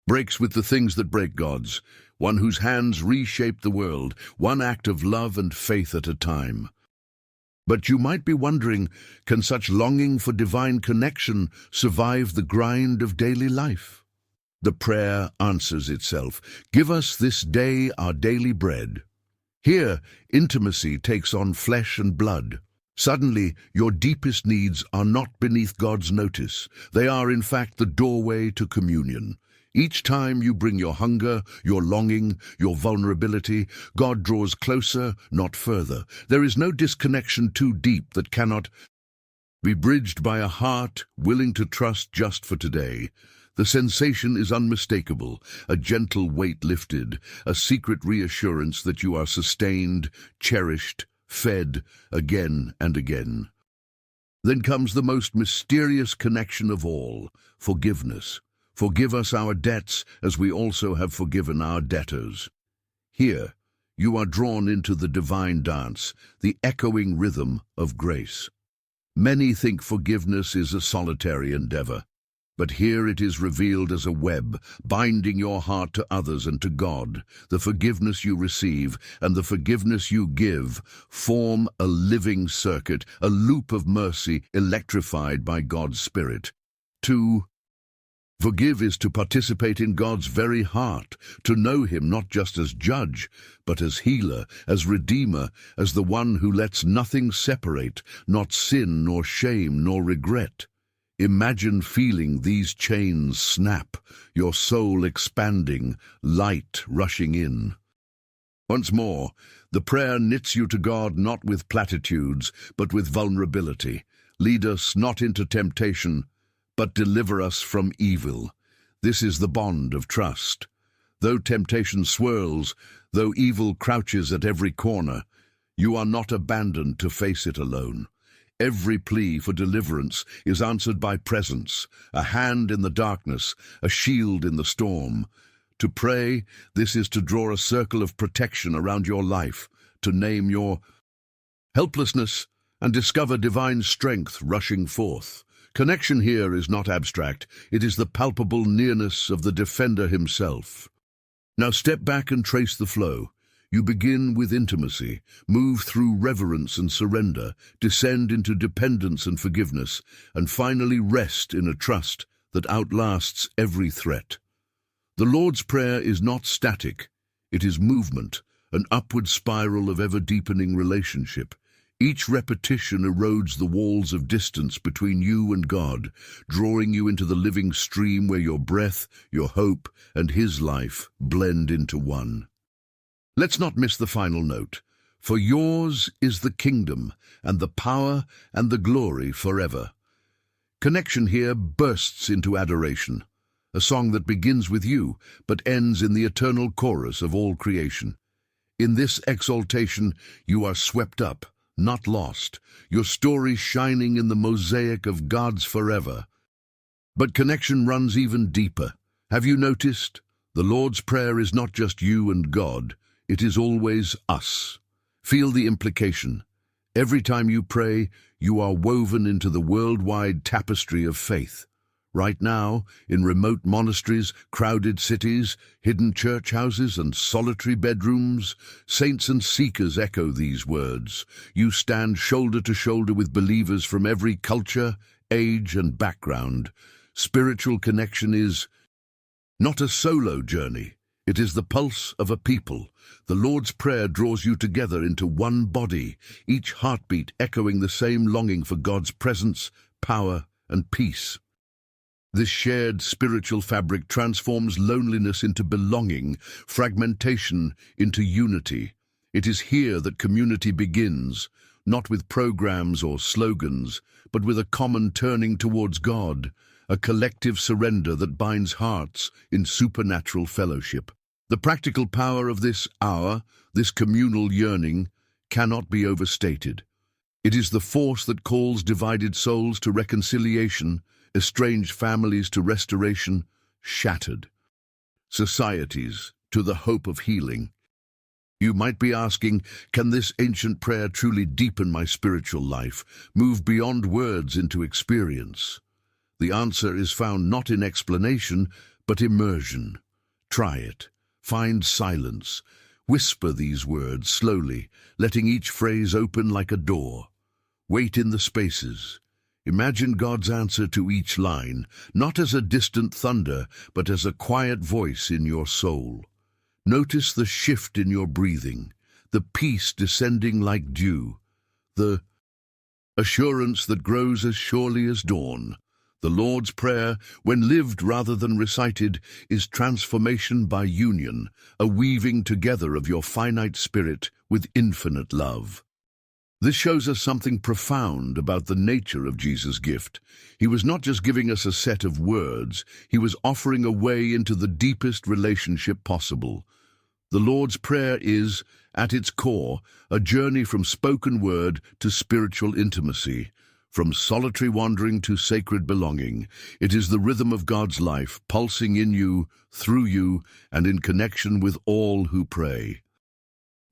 breaks with the things that break God's, one whose hands reshape the world, one act of love and faith at a time. But you might be wondering, can such longing for divine connection survive the grind of daily life? The prayer answers itself. Give us this day our daily bread. Here, intimacy takes on flesh and blood. Suddenly, your deepest needs are not beneath God's notice. They are, in fact, the doorway to communion. Each time you bring your hunger, your longing, your vulnerability, God draws closer, not further. There is no disconnection too deep that cannot be bridged by a heart willing to trust just for today. The sensation is unmistakable, a gentle weight lifted, a secret reassurance that you are sustained, cherished, fed again and again. Then comes the most mysterious connection of all, forgiveness. Forgive us our debts as we also have forgiven our debtors. Here, you are drawn into the divine dance, the echoing rhythm of grace. Many think forgiveness is a solitary endeavor, but here it is revealed as a web, binding your heart to others and to God. The forgiveness you receive and the forgiveness you give form a living circuit, a loop of mercy electrified by God's Spirit. To forgive is to participate in God's very heart, to know him not just as judge, but as healer, as redeemer, as the one who lets nothing separate, not sin nor shame nor regret. Imagine feeling these chains snap, your soul expanding, light rushing in. Once more, the prayer knits you to God not with platitudes, but with vulnerability. Lead us not into temptation, but deliver us from evil. This is the bond of trust. Though temptation swirls, though evil crouches at every corner, you are not abandoned to face it alone. Every plea for deliverance is answered by presence, a hand in the darkness, a shield in the storm. To pray, this is to draw a circle of protection around your life, to name your helplessness and discover divine strength rushing forth. Connection here is not abstract, it is the palpable nearness of the defender himself. Now step back and trace the flow. You begin with intimacy, move through reverence and surrender, descend into dependence and forgiveness, and finally rest in a trust that outlasts every threat. The Lord's Prayer is not static, it is movement, an upward spiral of ever-deepening relationship. Each repetition erodes the walls of distance between you and God, drawing you into the living stream where your breath, your hope, and His life blend into one. Let's not miss the final note. For yours is the kingdom, and the power, and the glory forever. Connection here bursts into adoration, a song that begins with you, but ends in the eternal chorus of all creation. In this exaltation, you are swept up, not lost, your story shining in the mosaic of God's forever. But connection runs even deeper. Have you noticed? The Lord's Prayer is not just you and God, it is always us. Feel the implication. Every time you pray, you are woven into the worldwide tapestry of faith. Right now, in remote monasteries, crowded cities, hidden church houses, and solitary bedrooms, saints and seekers echo these words. You stand shoulder to shoulder with believers from every culture, age, and background. Spiritual connection is not a solo journey. It is the pulse of a people. The Lord's Prayer draws you together into one body, each heartbeat echoing the same longing for God's presence, power, and peace. This shared spiritual fabric transforms loneliness into belonging, fragmentation into unity. It is here that community begins, not with programs or slogans, but with a common turning towards God, a collective surrender that binds hearts in supernatural fellowship. The practical power of this hour, this communal yearning, cannot be overstated. It is the force that calls divided souls to reconciliation, estranged families to restoration, shattered societies to the hope of healing. You might be asking, can this ancient prayer truly deepen my spiritual life, move beyond words into experience? The answer is found not in explanation, but immersion. Try it. Find silence. Whisper these words slowly, letting each phrase open like a door. Wait in the spaces. Imagine God's answer to each line, not as a distant thunder, but as a quiet voice in your soul. Notice the shift in your breathing, the peace descending like dew, the assurance that grows as surely as dawn. The Lord's Prayer, when lived rather than recited, is transformation by union, a weaving together of your finite spirit with infinite love. This shows us something profound about the nature of Jesus' gift. He was not just giving us a set of words, he was offering a way into the deepest relationship possible. The Lord's Prayer is, at its core, a journey from spoken word to spiritual intimacy, from solitary wandering to sacred belonging. It is the rhythm of God's life, pulsing in you, through you, and in connection with all who pray.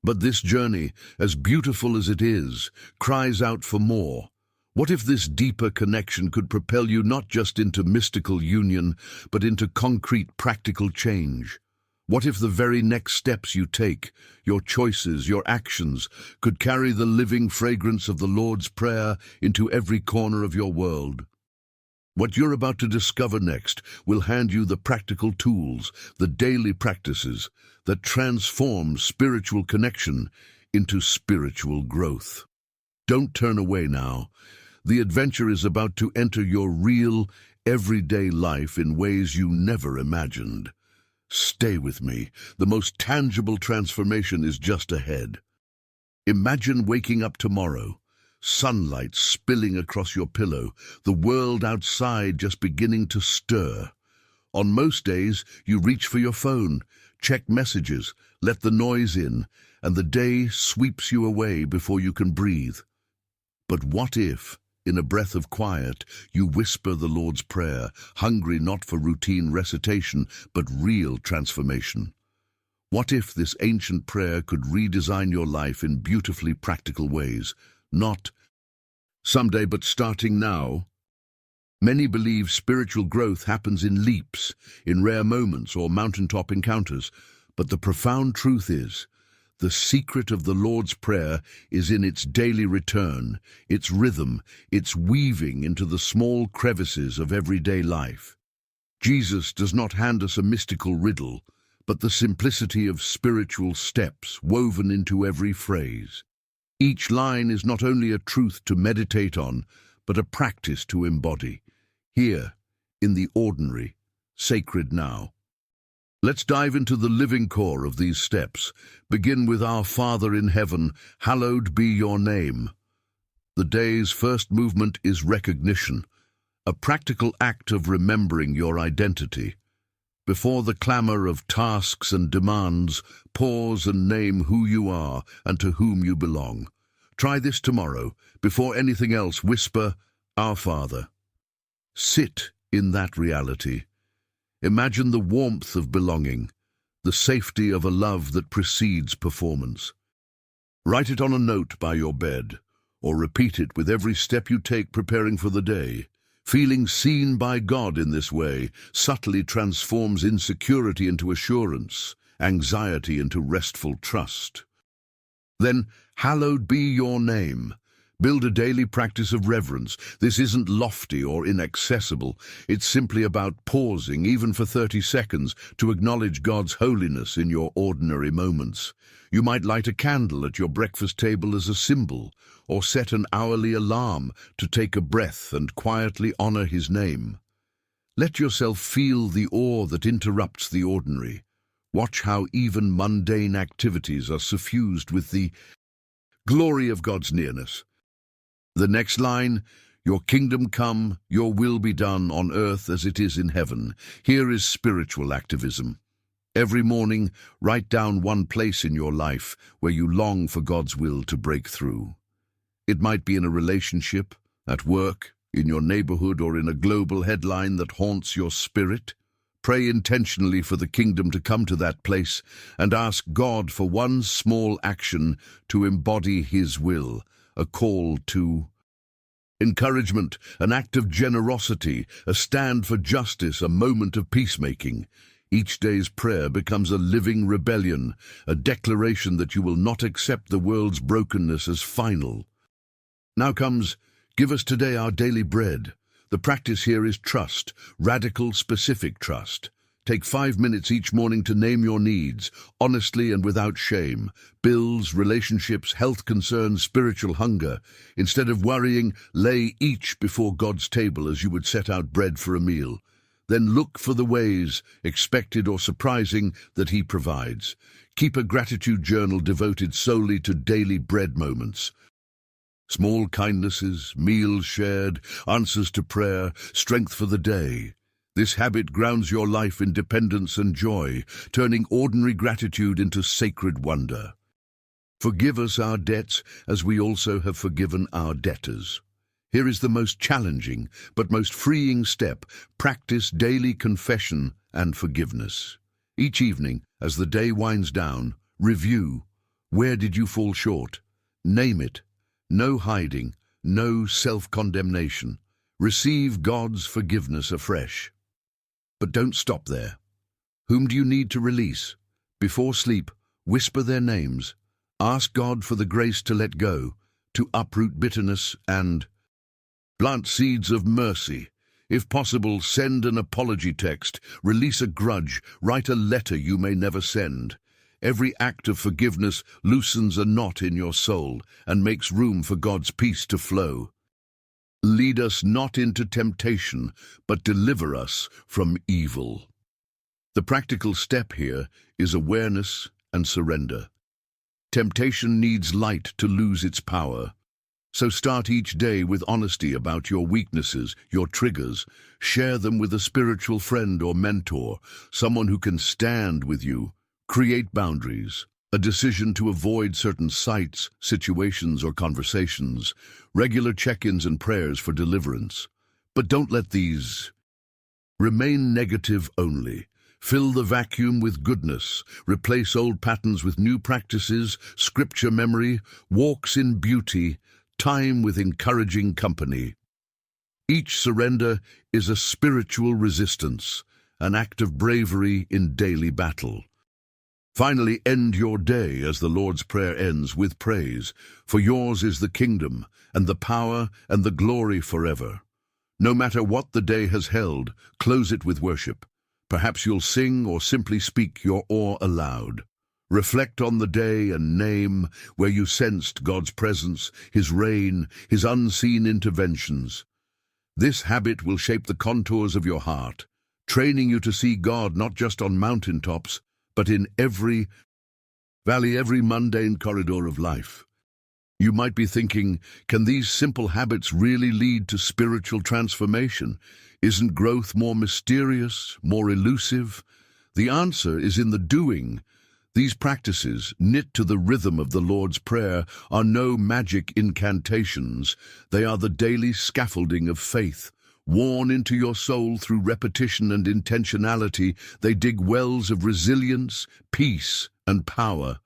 But this journey, as beautiful as it is, cries out for more. What if this deeper connection could propel you not just into mystical union, but into concrete, practical change? What if the very next steps you take, your choices, your actions, could carry the living fragrance of the Lord's Prayer into every corner of your world? What you're about to discover next will hand you the practical tools, the daily practices that transform spiritual connection into spiritual growth. Don't turn away now. The adventure is about to enter your real, everyday life in ways you never imagined. Stay with me. The most tangible transformation is just ahead. Imagine waking up tomorrow, sunlight spilling across your pillow, the world outside just beginning to stir. On most days, you reach for your phone, check messages, let the noise in, and the day sweeps you away before you can breathe. But what if, in a breath of quiet, you whisper the Lord's Prayer, hungry not for routine recitation, but real transformation? What if this ancient prayer could redesign your life in beautifully practical ways, not someday but starting now? Many believe spiritual growth happens in leaps, in rare moments or mountaintop encounters, but the profound truth is, the secret of the Lord's Prayer is in its daily return, its rhythm, its weaving into the small crevices of everyday life. Jesus does not hand us a mystical riddle, but the simplicity of spiritual steps woven into every phrase. Each line is not only a truth to meditate on, but a practice to embody, here, in the ordinary, sacred now. Let's dive into the living core of these steps. Begin with Our Father in heaven, hallowed be your name. The day's first movement is recognition, a practical act of remembering your identity. Before the clamor of tasks and demands, pause and name who you are and to whom you belong. Try this tomorrow. Before anything else, whisper, Our Father. Sit in that reality. Imagine the warmth of belonging, the safety of a love that precedes performance. Write it on a note by your bed, or repeat it with every step you take preparing for the day. Feeling seen by God in this way subtly transforms insecurity into assurance, anxiety into restful trust. Then, hallowed be your name. Build a daily practice of reverence. This isn't lofty or inaccessible. It's simply about pausing, even for 30 seconds, to acknowledge God's holiness in your ordinary moments. You might light a candle at your breakfast table as a symbol, or set an hourly alarm to take a breath and quietly honor His name. Let yourself feel the awe that interrupts the ordinary. Watch how even mundane activities are suffused with the glory of God's nearness. The next line, your kingdom come, your will be done on earth as it is in heaven. Here is spiritual activism. Every morning, write down one place in your life where you long for God's will to break through. It might be in a relationship, at work, in your neighborhood, or in a global headline that haunts your spirit. Pray intentionally for the kingdom to come to that place and ask God for one small action to embody His will. A call to encouragement, an act of generosity, a stand for justice, a moment of peacemaking. Each day's prayer becomes a living rebellion, a declaration that you will not accept the world's brokenness as final. Now comes, give us today our daily bread. The practice here is trust, radical, specific trust. Take 5 minutes each morning to name your needs, honestly and without shame. Bills, relationships, health concerns, spiritual hunger. Instead of worrying, lay each before God's table as you would set out bread for a meal. Then look for the ways, expected or surprising, that He provides. Keep a gratitude journal devoted solely to daily bread moments. Small kindnesses, meals shared, answers to prayer, strength for the day. This habit grounds your life in dependence and joy, turning ordinary gratitude into sacred wonder. Forgive us our debts as we also have forgiven our debtors. Here is the most challenging but most freeing step. Practice daily confession and forgiveness. Each evening, as the day winds down, review. Where did you fall short? Name it. No hiding, no self-condemnation. Receive God's forgiveness afresh. But don't stop there. Whom do you need to release? Before sleep, whisper their names. Ask God for the grace to let go, to uproot bitterness and plant seeds of mercy. If possible, send an apology text, release a grudge, write a letter you may never send. Every act of forgiveness loosens a knot in your soul and makes room for God's peace to flow. Lead us not into temptation, but deliver us from evil. The practical step here is awareness and surrender. Temptation needs light to lose its power. So start each day with honesty about your weaknesses, your triggers. Share them with a spiritual friend or mentor, someone who can stand with you. Create boundaries, a decision to avoid certain sights, situations, or conversations, regular check-ins and prayers for deliverance. But don't let these remain negative only. Fill the vacuum with goodness, replace old patterns with new practices, scripture memory, walks in beauty, time with encouraging company. Each surrender is a spiritual resistance, an act of bravery in daily battle. Finally, end your day as the Lord's Prayer ends with praise, for yours is the kingdom, and the power, and the glory forever. No matter what the day has held, close it with worship. Perhaps you'll sing or simply speak your awe aloud. Reflect on the day and name where you sensed God's presence, His reign, His unseen interventions. This habit will shape the contours of your heart, training you to see God not just on mountaintops, but in every valley, every mundane corridor of life. You might be thinking, can these simple habits really lead to spiritual transformation? Isn't growth more mysterious, more elusive? The answer is in the doing. These practices, knit to the rhythm of the Lord's Prayer, are no magic incantations. They are the daily scaffolding of faith. Worn into your soul through repetition and intentionality, they dig wells of resilience, peace, and power.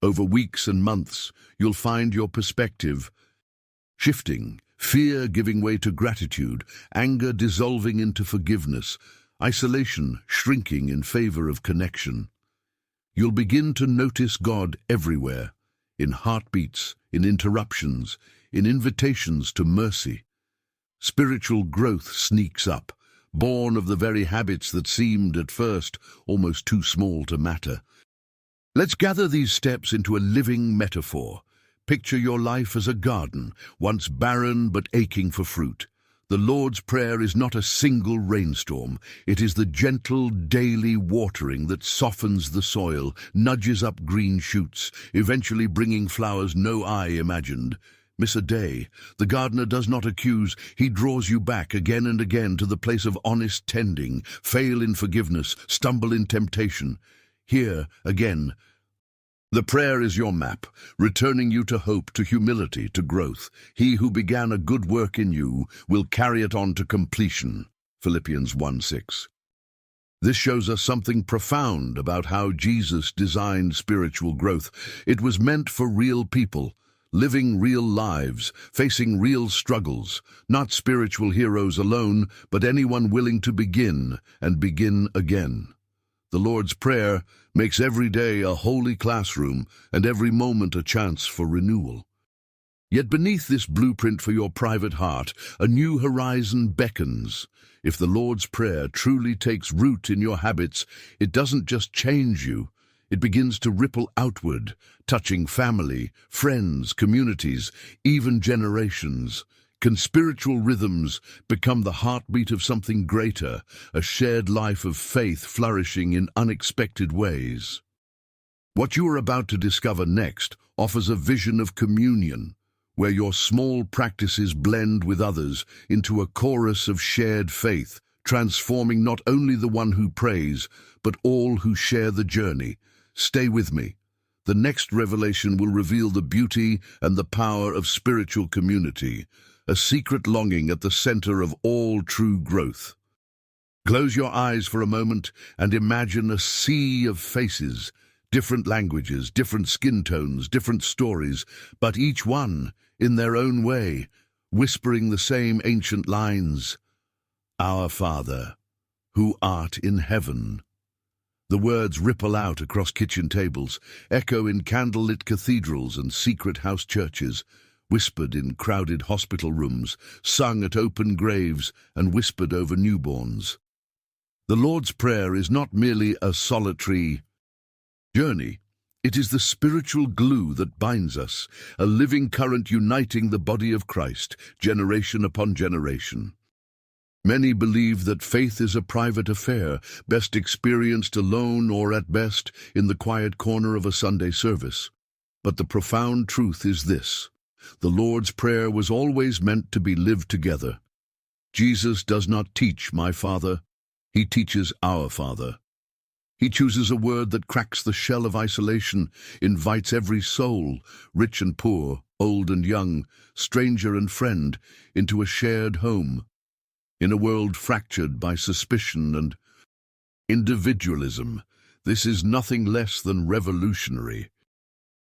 Over weeks and months, you'll find your perspective shifting, fear giving way to gratitude, anger dissolving into forgiveness, isolation shrinking in favor of connection. You'll begin to notice God everywhere, in heartbeats, in interruptions, in invitations to mercy. Spiritual growth sneaks up, born of the very habits that seemed at first almost too small to matter. Let's gather these steps into a living metaphor. Picture your life as a garden, once barren but aching for fruit. The Lord's Prayer is not a single rainstorm. It is the gentle, daily watering that softens the soil, nudges up green shoots, eventually bringing flowers no eye imagined. Miss a day, the gardener does not accuse, he draws you back again and again to the place of honest tending, fail in forgiveness, stumble in temptation. Here, again, the prayer is your map, returning you to hope, to humility, to growth. He who began a good work in you will carry it on to completion. Philippians 1:6. This shows us something profound about how Jesus designed spiritual growth. It was meant for real people, living real lives, facing real struggles, not spiritual heroes alone, but anyone willing to begin and begin again. The Lord's Prayer makes every day a holy classroom and every moment a chance for renewal. Yet beneath this blueprint for your private heart, a new horizon beckons. If the Lord's Prayer truly takes root in your habits, it doesn't just change you. It begins to ripple outward, touching family, friends, communities, even generations. Can spiritual rhythms become the heartbeat of something greater, a shared life of faith flourishing in unexpected ways? What you are about to discover next offers a vision of communion, where your small practices blend with others into a chorus of shared faith, transforming not only the one who prays, but all who share the journey. Stay with me. The next revelation will reveal the beauty and the power of spiritual community, a secret longing at the center of all true growth. Close your eyes for a moment and imagine a sea of faces, different languages, different skin tones, different stories, but each one, in their own way, whispering the same ancient lines. Our Father, who art in heaven. The words ripple out across kitchen tables, echo in candlelit cathedrals and secret house churches, whispered in crowded hospital rooms, sung at open graves, and whispered over newborns. The Lord's Prayer is not merely a solitary journey. It is the spiritual glue that binds us, a living current uniting the body of Christ, generation upon generation. Many believe that faith is a private affair, best experienced alone or at best in the quiet corner of a Sunday service. But the profound truth is this: the Lord's Prayer was always meant to be lived together. Jesus does not teach my Father, he teaches our Father. He chooses a word that cracks the shell of isolation, invites every soul, rich and poor, old and young, stranger and friend, into a shared home. In a world fractured by suspicion and individualism, this is nothing less than revolutionary.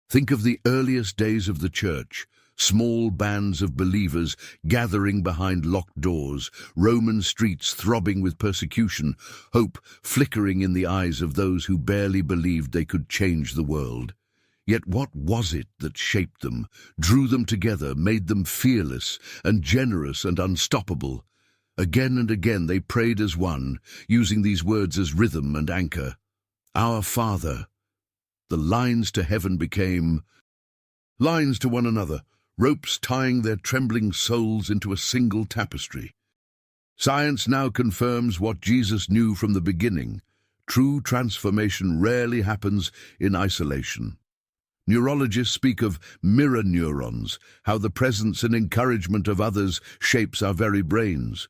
Think of the earliest days of the church, small bands of believers gathering behind locked doors, Roman streets throbbing with persecution, hope flickering in the eyes of those who barely believed they could change the world. Yet what was it that shaped them, drew them together, made them fearless and generous and unstoppable? Again and again they prayed as one, using these words as rhythm and anchor. Our Father. The lines to heaven became lines to one another, ropes tying their trembling souls into a single tapestry. Science now confirms what Jesus knew from the beginning. True transformation rarely happens in isolation. Neurologists speak of mirror neurons, how the presence and encouragement of others shapes our very brains.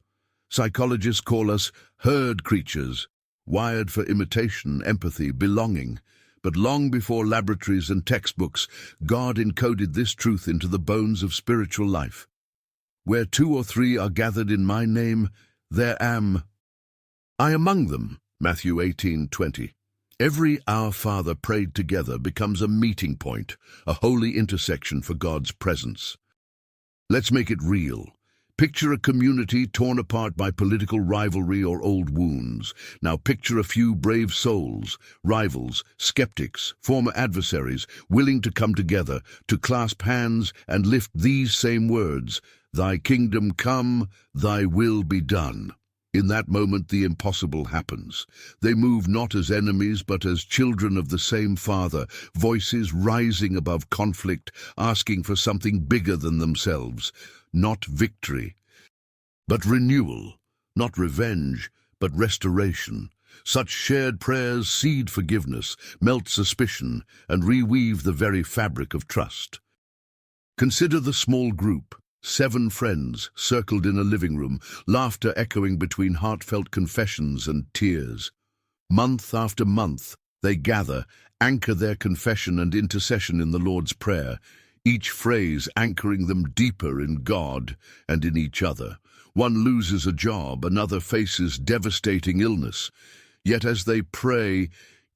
Psychologists call us herd creatures, wired for imitation, empathy, belonging. But long before laboratories and textbooks, God encoded this truth into the bones of spiritual life. Where 2 or 3 are gathered in my name, there am I among them. Matthew 18:20. Every Our Father prayed together becomes a meeting point, a holy intersection for God's presence. Let's make it real. Picture a community torn apart by political rivalry or old wounds. Now picture a few brave souls, rivals, skeptics, former adversaries, willing to come together, to clasp hands and lift these same words, "Thy kingdom come, thy will be done." In that moment, the impossible happens. They move not as enemies, but as children of the same Father, voices rising above conflict, asking for something bigger than themselves. Not victory, but renewal. Not revenge, but restoration. Such shared prayers seed forgiveness, melt suspicion, and reweave the very fabric of trust. Consider the small group. 7 friends circled in a living room, laughter echoing between heartfelt confessions and tears. Month after month, they gather, anchor their confession and intercession in the Lord's Prayer, each phrase anchoring them deeper in God and in each other. One loses a job, another faces devastating illness. Yet as they pray,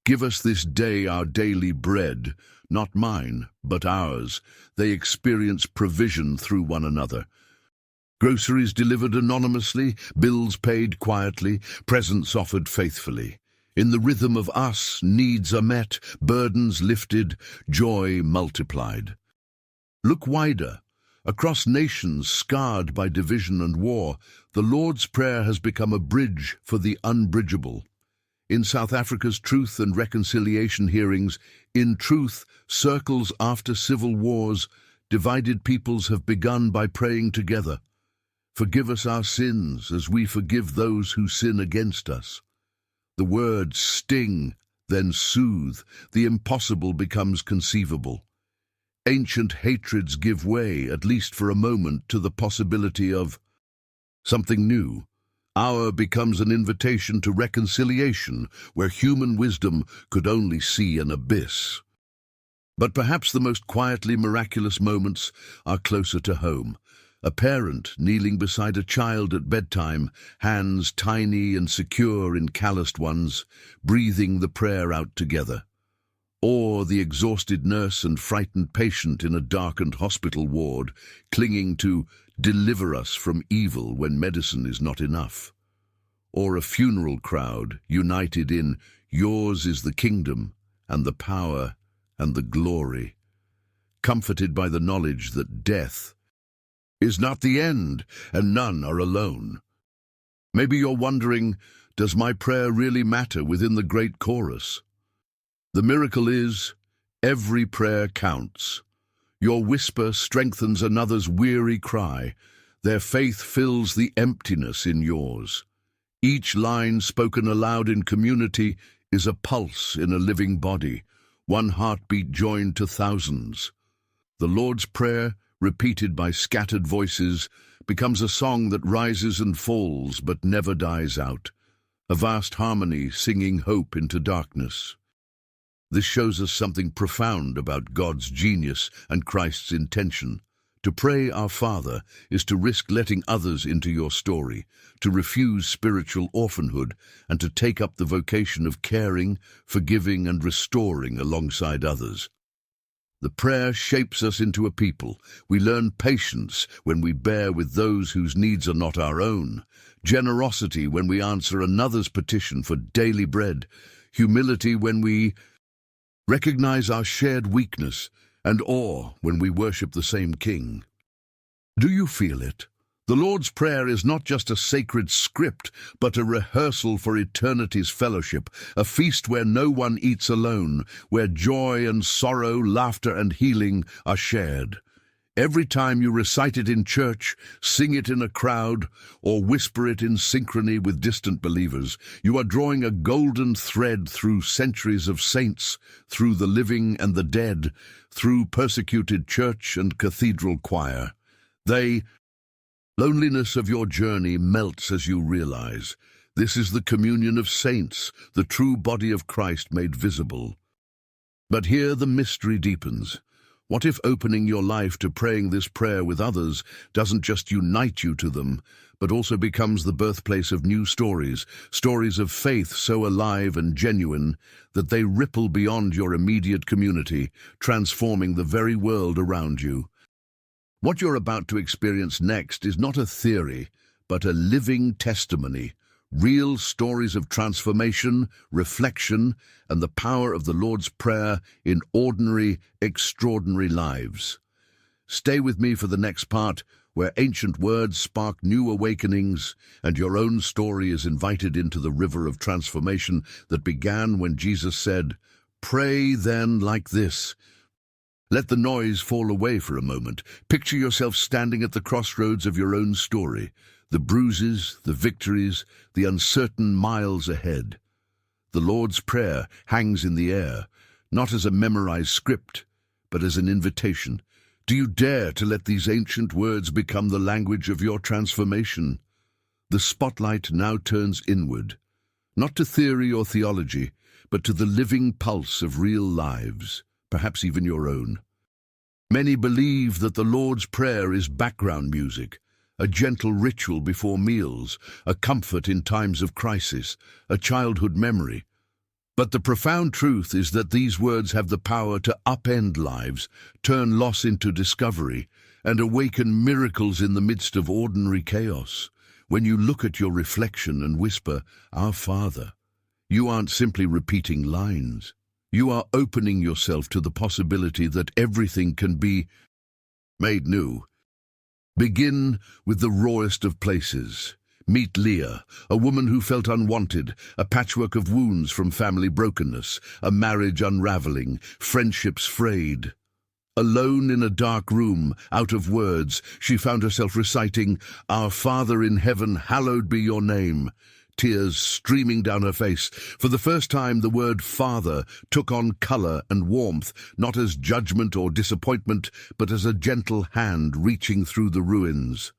"Give us this day our daily bread," not mine, but ours, they experience provision through one another. Groceries delivered anonymously, bills paid quietly, presents offered faithfully. In the rhythm of us, needs are met, burdens lifted, joy multiplied. Look wider. Across nations scarred by division and war, the Lord's Prayer has become a bridge for the unbridgeable. In South Africa's Truth and Reconciliation hearings, in truth, circles after civil wars, divided peoples have begun by praying together. "Forgive us our sins as we forgive those who sin against us." The words sting, then soothe. The impossible becomes conceivable. Ancient hatreds give way, at least for a moment, to the possibility of something new. Our becomes an invitation to reconciliation, where human wisdom could only see an abyss. But perhaps the most quietly miraculous moments are closer to home. A parent kneeling beside a child at bedtime, hands tiny and secure in calloused ones, breathing the prayer out together. Or the exhausted nurse and frightened patient in a darkened hospital ward, clinging to "deliver us from evil" when medicine is not enough. Or a funeral crowd united in "Yours is the kingdom and the power and the glory," comforted by the knowledge that death is not the end and none are alone. Maybe you're wondering, does my prayer really matter within the great chorus? The miracle is, every prayer counts. Your whisper strengthens another's weary cry. Their faith fills the emptiness in yours. Each line spoken aloud in community is a pulse in a living body, one heartbeat joined to thousands. The Lord's Prayer, repeated by scattered voices, becomes a song that rises and falls but never dies out, a vast harmony singing hope into darkness. This shows us something profound about God's genius and Christ's intention. To pray Our Father is to risk letting others into your story, to refuse spiritual orphanhood, and to take up the vocation of caring, forgiving, and restoring alongside others. The prayer shapes us into a people. We learn patience when we bear with those whose needs are not our own, generosity when we answer another's petition for daily bread, humility when we recognize our shared weakness, and awe when we worship the same King. Do you feel it? The Lord's Prayer is not just a sacred script, but a rehearsal for eternity's fellowship, a feast where no one eats alone, where joy and sorrow, laughter and healing are shared. Every time you recite it in church, sing it in a crowd, or whisper it in synchrony with distant believers, you are drawing a golden thread through centuries of saints, through the living and the dead, through persecuted church and cathedral choir. Loneliness of your journey melts as you realize. This is the communion of saints, the true body of Christ made visible. But here the mystery deepens. What if opening your life to praying this prayer with others doesn't just unite you to them, but also becomes the birthplace of new stories, stories of faith so alive and genuine that they ripple beyond your immediate community, transforming the very world around you? What you're about to experience next is not a theory, but a living testimony, real stories of transformation, reflection, and the power of the Lord's Prayer in ordinary, extraordinary lives. Stay with me for the next part, where ancient words spark new awakenings, and your own story is invited into the river of transformation that began when Jesus said, "Pray then like this." Let the noise fall away for a moment. Picture yourself standing at the crossroads of your own story, the bruises, the victories, the uncertain miles ahead. The Lord's Prayer hangs in the air, not as a memorized script, but as an invitation. Do you dare to let these ancient words become the language of your transformation? The spotlight now turns inward, not to theory or theology, but to the living pulse of real lives, perhaps even your own. Many believe that the Lord's Prayer is background music, a gentle ritual before meals, a comfort in times of crisis, a childhood memory. But the profound truth is that these words have the power to upend lives, turn loss into discovery, and awaken miracles in the midst of ordinary chaos. When you look at your reflection and whisper, "Our Father," you aren't simply repeating lines. You are opening yourself to the possibility that everything can be made new. Begin with the rawest of places. Meet Leah, a woman who felt unwanted, a patchwork of wounds from family brokenness, a marriage unraveling, friendships frayed. Alone in a dark room, out of words, she found herself reciting, "Our Father in heaven, hallowed be your name." Tears streaming down her face. For the first time, the word Father took on color and warmth, not as judgment or disappointment, but as a gentle hand reaching through the ruins.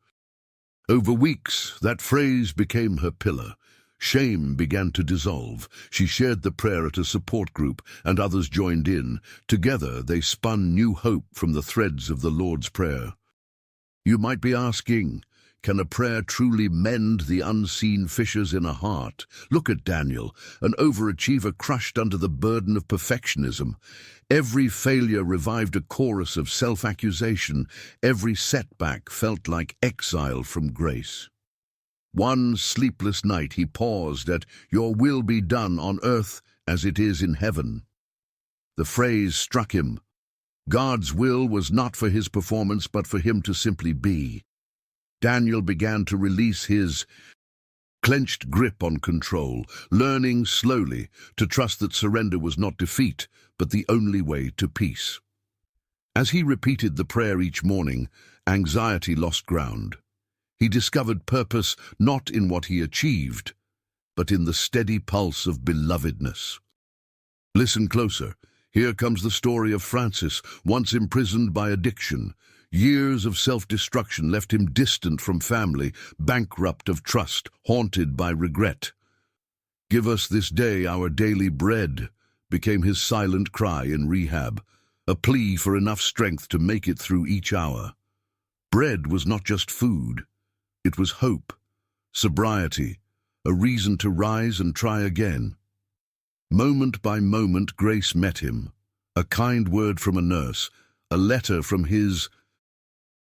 Over weeks, that phrase became her pillar. Shame began to dissolve. She shared the prayer at a support group, and others joined in. Together, they spun new hope from the threads of the Lord's Prayer. You might be asking, can a prayer truly mend the unseen fissures in a heart? Look at Daniel, an overachiever crushed under the burden of perfectionism. Every failure revived a chorus of self-accusation. Every setback felt like exile from grace. One sleepless night he paused at, "Your will be done on earth as it is in heaven." The phrase struck him. God's will was not for his performance, but for him to simply be. Daniel began to release his clenched grip on control, learning slowly to trust that surrender was not defeat, but the only way to peace. As he repeated the prayer each morning, anxiety lost ground. He discovered purpose not in what he achieved, but in the steady pulse of belovedness. Listen closer. Here comes the story of Francis, once imprisoned by addiction. Years of self-destruction left him distant from family, bankrupt of trust, haunted by regret. "Give us this day our daily bread," became his silent cry in rehab, a plea for enough strength to make it through each hour. Bread was not just food. It was hope, sobriety, a reason to rise and try again. Moment by moment, grace met him. A kind word from a nurse, a letter from his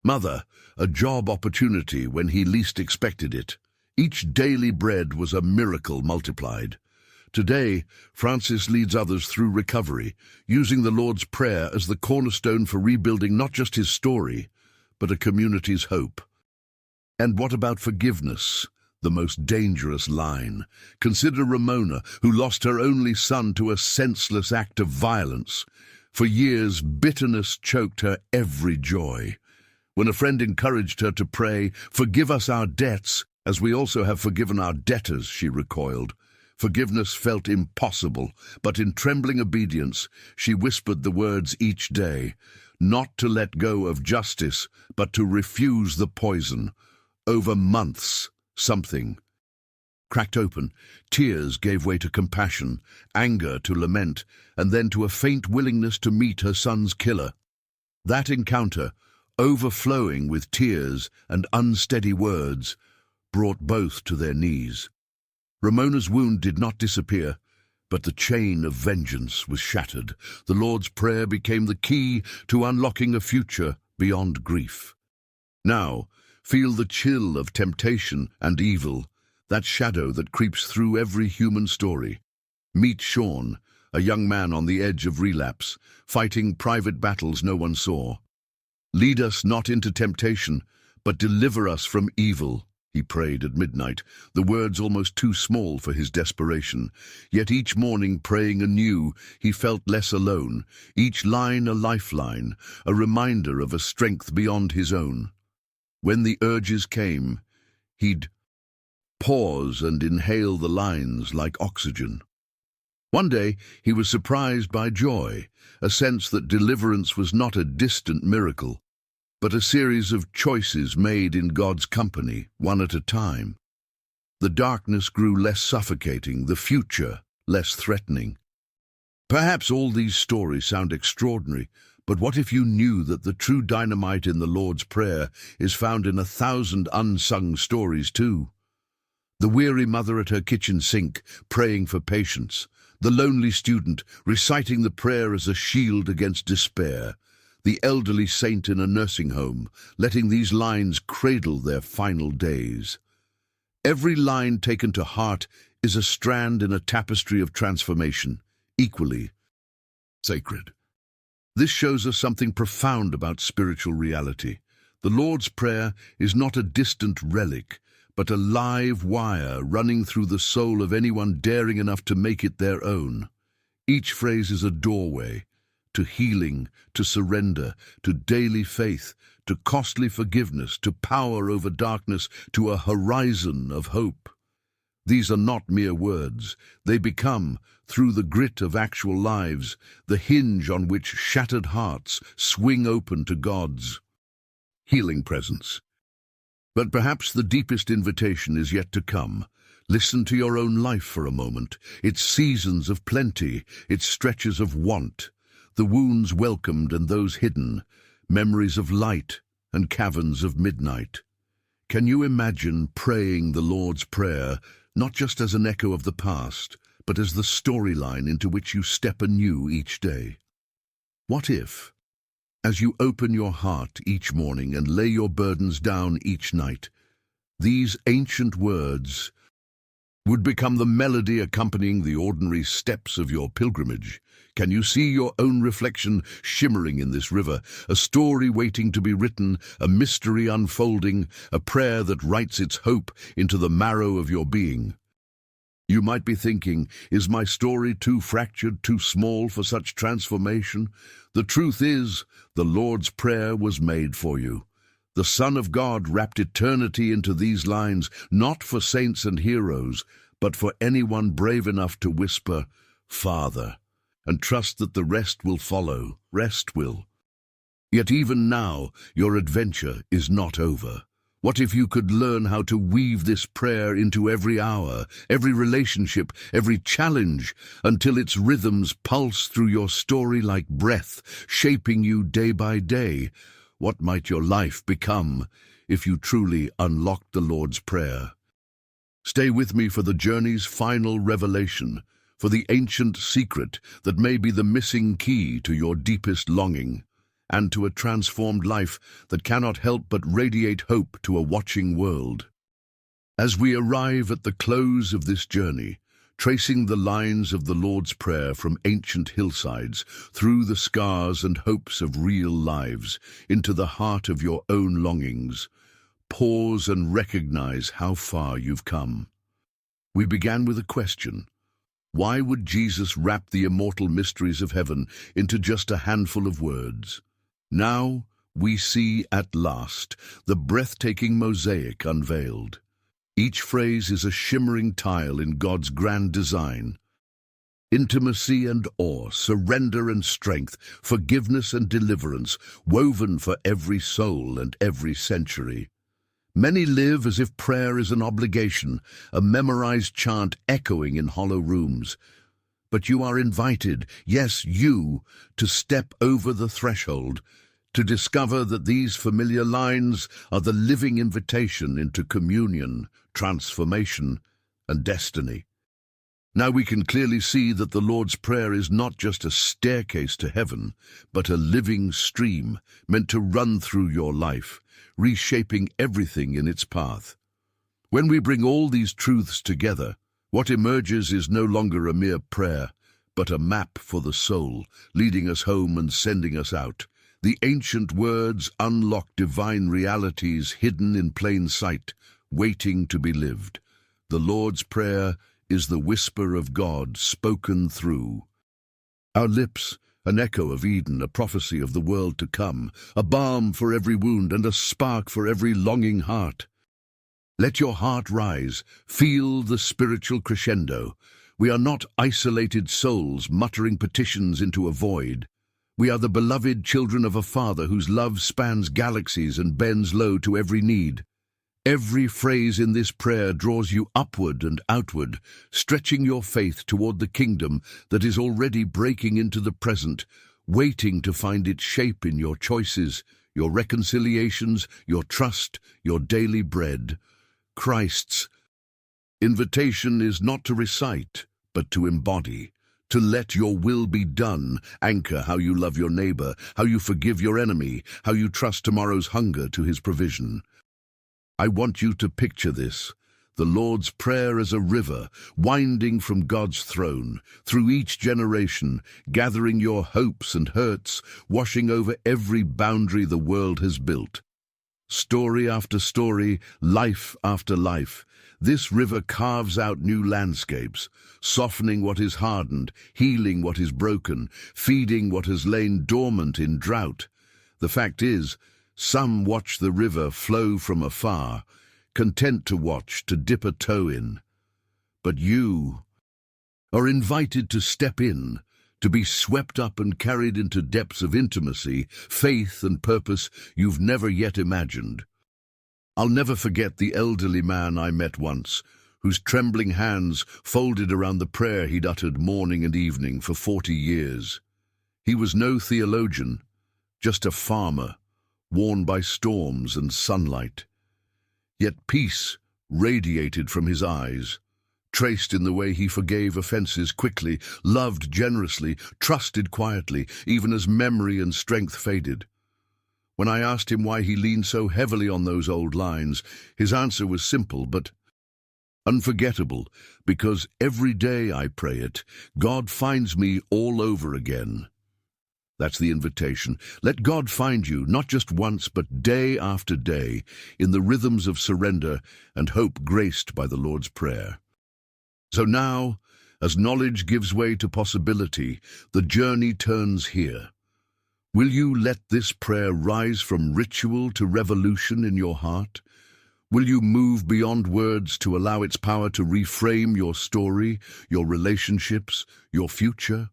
mother, a job opportunity when he least expected it. Each daily bread was a miracle multiplied. Today, Francis leads others through recovery, using the Lord's Prayer as the cornerstone for rebuilding not just his story, but a community's hope. And what about forgiveness? The most dangerous line. Consider Ramona, who lost her only son to a senseless act of violence. For years, bitterness choked her every joy. When a friend encouraged her to pray, "Forgive us our debts, as we also have forgiven our debtors," she recoiled. Forgiveness felt impossible, but in trembling obedience, she whispered the words each day, not to let go of justice, but to refuse the poison. Over months, something cracked open. Tears gave way to compassion, anger to lament, and then to a faint willingness to meet her son's killer. That encounter, overflowing with tears and unsteady words, brought both to their knees. Ramona's wound did not disappear, but the chain of vengeance was shattered. The Lord's Prayer became the key to unlocking a future beyond grief. Now, feel the chill of temptation and evil, that shadow that creeps through every human story. Meet Sean, a young man on the edge of relapse, fighting private battles no one saw. "Lead us not into temptation, but deliver us from evil," he prayed at midnight, the words almost too small for his desperation. Yet each morning, praying anew, he felt less alone, each line a lifeline, a reminder of a strength beyond his own. When the urges came, he'd pause and inhale the lines like oxygen. One day, he was surprised by joy, a sense that deliverance was not a distant miracle, but a series of choices made in God's company, one at a time. The darkness grew less suffocating, the future less threatening. Perhaps all these stories sound extraordinary, but what if you knew that the true dynamite in the Lord's Prayer is found in 1,000 unsung stories too? The weary mother at her kitchen sink, praying for patience. The lonely student, reciting the prayer as a shield against despair. The elderly saint in a nursing home, letting these lines cradle their final days. Every line taken to heart is a strand in a tapestry of transformation, equally sacred. This shows us something profound about spiritual reality. The Lord's Prayer is not a distant relic, but a live wire running through the soul of anyone daring enough to make it their own. Each phrase is a doorway to healing, to surrender, to daily faith, to costly forgiveness, to power over darkness, to a horizon of hope. These are not mere words. They become, through the grit of actual lives, the hinge on which shattered hearts swing open to God's healing presence. But perhaps the deepest invitation is yet to come. Listen to your own life for a moment, its seasons of plenty, its stretches of want, the wounds welcomed and those hidden, memories of light and caverns of midnight. Can you imagine praying the Lord's Prayer, not just as an echo of the past, but as the storyline into which you step anew each day? What if, as you open your heart each morning and lay your burdens down each night, these ancient words would become the melody accompanying the ordinary steps of your pilgrimage? Can you see your own reflection shimmering in this river, a story waiting to be written, a mystery unfolding, a prayer that writes its hope into the marrow of your being? You might be thinking, is my story too fractured, too small for such transformation? The truth is, the Lord's Prayer was made for you. The Son of God wrapped eternity into these lines, not for saints and heroes, but for anyone brave enough to whisper, "Father," and trust that the rest will follow. Rest will. Yet even now, your adventure is not over. What if you could learn how to weave this prayer into every hour, every relationship, every challenge, until its rhythms pulse through your story like breath, shaping you day by day? What might your life become if you truly unlocked the Lord's Prayer? Stay with me for the journey's final revelation, for the ancient secret that may be the missing key to your deepest longing, and to a transformed life that cannot help but radiate hope to a watching world. As we arrive at the close of this journey, tracing the lines of the Lord's Prayer from ancient hillsides, through the scars and hopes of real lives, into the heart of your own longings, pause and recognize how far you've come. We began with a question. Why would Jesus wrap the immortal mysteries of heaven into just a handful of words? Now we see at last the breathtaking mosaic unveiled. Each phrase is a shimmering tile in God's grand design. Intimacy and awe, surrender and strength, forgiveness and deliverance, woven for every soul and every century. Many live as if prayer is an obligation, a memorized chant echoing in hollow rooms. But you are invited, yes, you, to step over the threshold, to discover that these familiar lines are the living invitation into communion, transformation, and destiny. Now we can clearly see that the Lord's Prayer is not just a staircase to heaven, but a living stream meant to run through your life, reshaping everything in its path. When we bring all these truths together, what emerges is no longer a mere prayer, but a map for the soul, leading us home and sending us out. The ancient words unlock divine realities hidden in plain sight, waiting to be lived. The Lord's Prayer is the whisper of God spoken through. Our lips, an echo of Eden, a prophecy of the world to come, a balm for every wound and a spark for every longing heart. Let your heart rise, feel the spiritual crescendo. We are not isolated souls muttering petitions into a void. We are the beloved children of a Father whose love spans galaxies and bends low to every need. Every phrase in this prayer draws you upward and outward, stretching your faith toward the kingdom that is already breaking into the present, waiting to find its shape in your choices, your reconciliations, your trust, your daily bread. Christ's invitation is not to recite, but to embody, to let your will be done, anchor how you love your neighbor, how you forgive your enemy, how you trust tomorrow's hunger to his provision. I want you to picture this, the Lord's Prayer as a river, winding from God's throne, through each generation, gathering your hopes and hurts, washing over every boundary the world has built. Story after story, life after life, this river carves out new landscapes, softening what is hardened, healing what is broken, feeding what has lain dormant in drought. The fact is, some watch the river flow from afar, content to watch, to dip a toe in. But you are invited to step in, to be swept up and carried into depths of intimacy, faith and purpose you've never yet imagined. I'll never forget the elderly man I met once, whose trembling hands folded around the prayer he'd uttered morning and evening for 40 years. He was no theologian, just a farmer, worn by storms and sunlight. Yet peace radiated from his eyes, traced in the way he forgave offenses quickly, loved generously, trusted quietly, even as memory and strength faded. When I asked him why he leaned so heavily on those old lines, his answer was simple but unforgettable, because every day I pray it, God finds me all over again. That's the invitation. Let God find you, not just once, but day after day, in the rhythms of surrender and hope graced by the Lord's Prayer. So now, as knowledge gives way to possibility, the journey turns here. Will you let this prayer rise from ritual to revolution in your heart? Will you move beyond words to allow its power to reframe your story, your relationships, your future?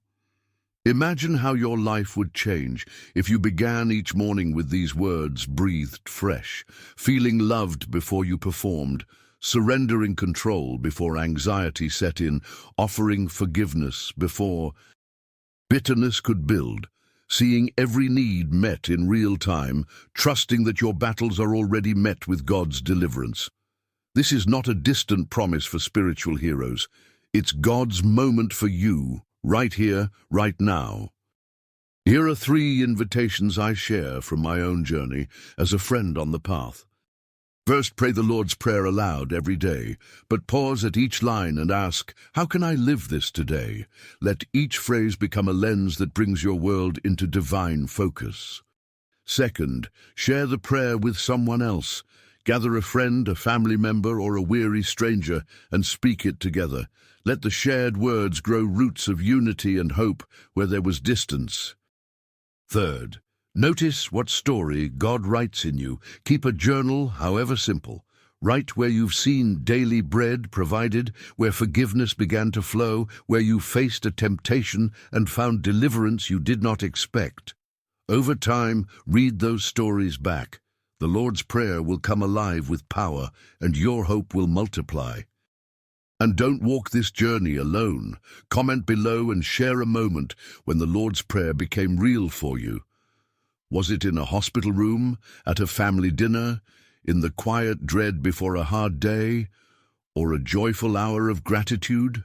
Imagine how your life would change if you began each morning with these words breathed fresh, feeling loved before you performed, surrendering control before anxiety set in, offering forgiveness before bitterness could build, seeing every need met in real time, trusting that your battles are already met with God's deliverance. This is not a distant promise for spiritual heroes. It's God's moment for you, right here, right now. Here are 3 invitations I share from my own journey as a friend on the path. First, pray the Lord's Prayer aloud every day, but pause at each line and ask, how can I live this today? Let each phrase become a lens that brings your world into divine focus. Second, share the prayer with someone else. Gather a friend, a family member, or a weary stranger and speak it together. Let the shared words grow roots of unity and hope where there was distance. Third, notice what story God writes in you. Keep a journal, however simple. Write where you've seen daily bread provided, where forgiveness began to flow, where you faced a temptation and found deliverance you did not expect. Over time, read those stories back. The Lord's Prayer will come alive with power, and your hope will multiply. And don't walk this journey alone. Comment below and share a moment when the Lord's Prayer became real for you. Was it in a hospital room, at a family dinner, in the quiet dread before a hard day, or a joyful hour of gratitude?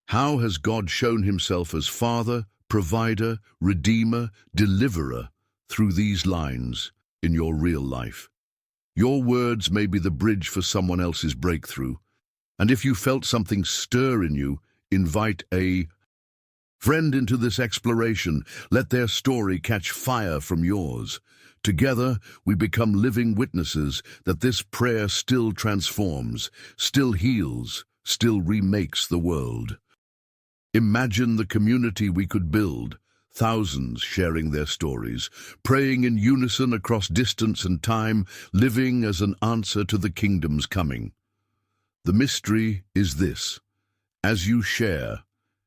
How has God shown himself as Father, Provider, Redeemer, Deliverer through these lines in your real life? Your words may be the bridge for someone else's breakthrough. And if you felt something stir in you, invite a friend into this exploration. Let their story catch fire from yours. Together, we become living witnesses that this prayer still transforms, still heals, still remakes the world. Imagine the community we could build, thousands sharing their stories, praying in unison across distance and time, living as an answer to the kingdom's coming. The mystery is this: as you share,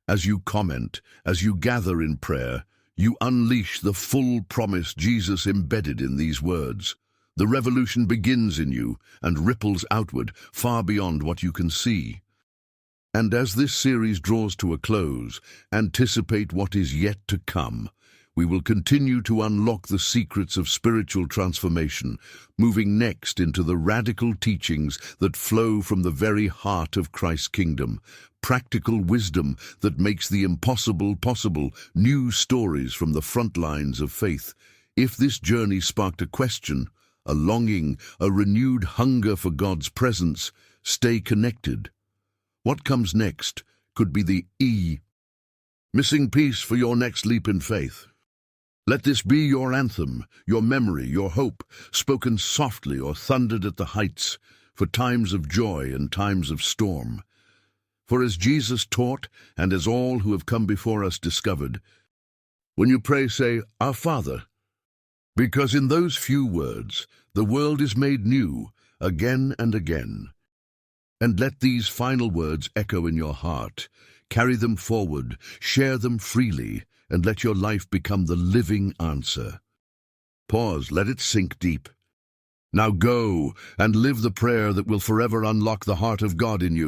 as you comment, as you gather in prayer, you unleash the full promise Jesus embedded in these words. The revolution begins in you and ripples outward, far beyond what you can see. And as this series draws to a close, anticipate what is yet to come. We will continue to unlock the secrets of spiritual transformation, moving next into the radical teachings that flow from the very heart of Christ's kingdom. Practical wisdom that makes the impossible possible, new stories from the front lines of faith. If this journey sparked a question, a longing, a renewed hunger for God's presence, stay connected. What comes next could be the missing piece for your next leap in faith. Let this be your anthem, your memory, your hope, spoken softly or thundered at the heights, for times of joy and times of storm. For as Jesus taught, and as all who have come before us discovered, when you pray, say, Our Father, because in those few words, the world is made new, again and again. And let these final words echo in your heart. Carry them forward, share them freely, and let your life become the living answer. Pause, let it sink deep. Now go and live the prayer that will forever unlock the heart of God in you.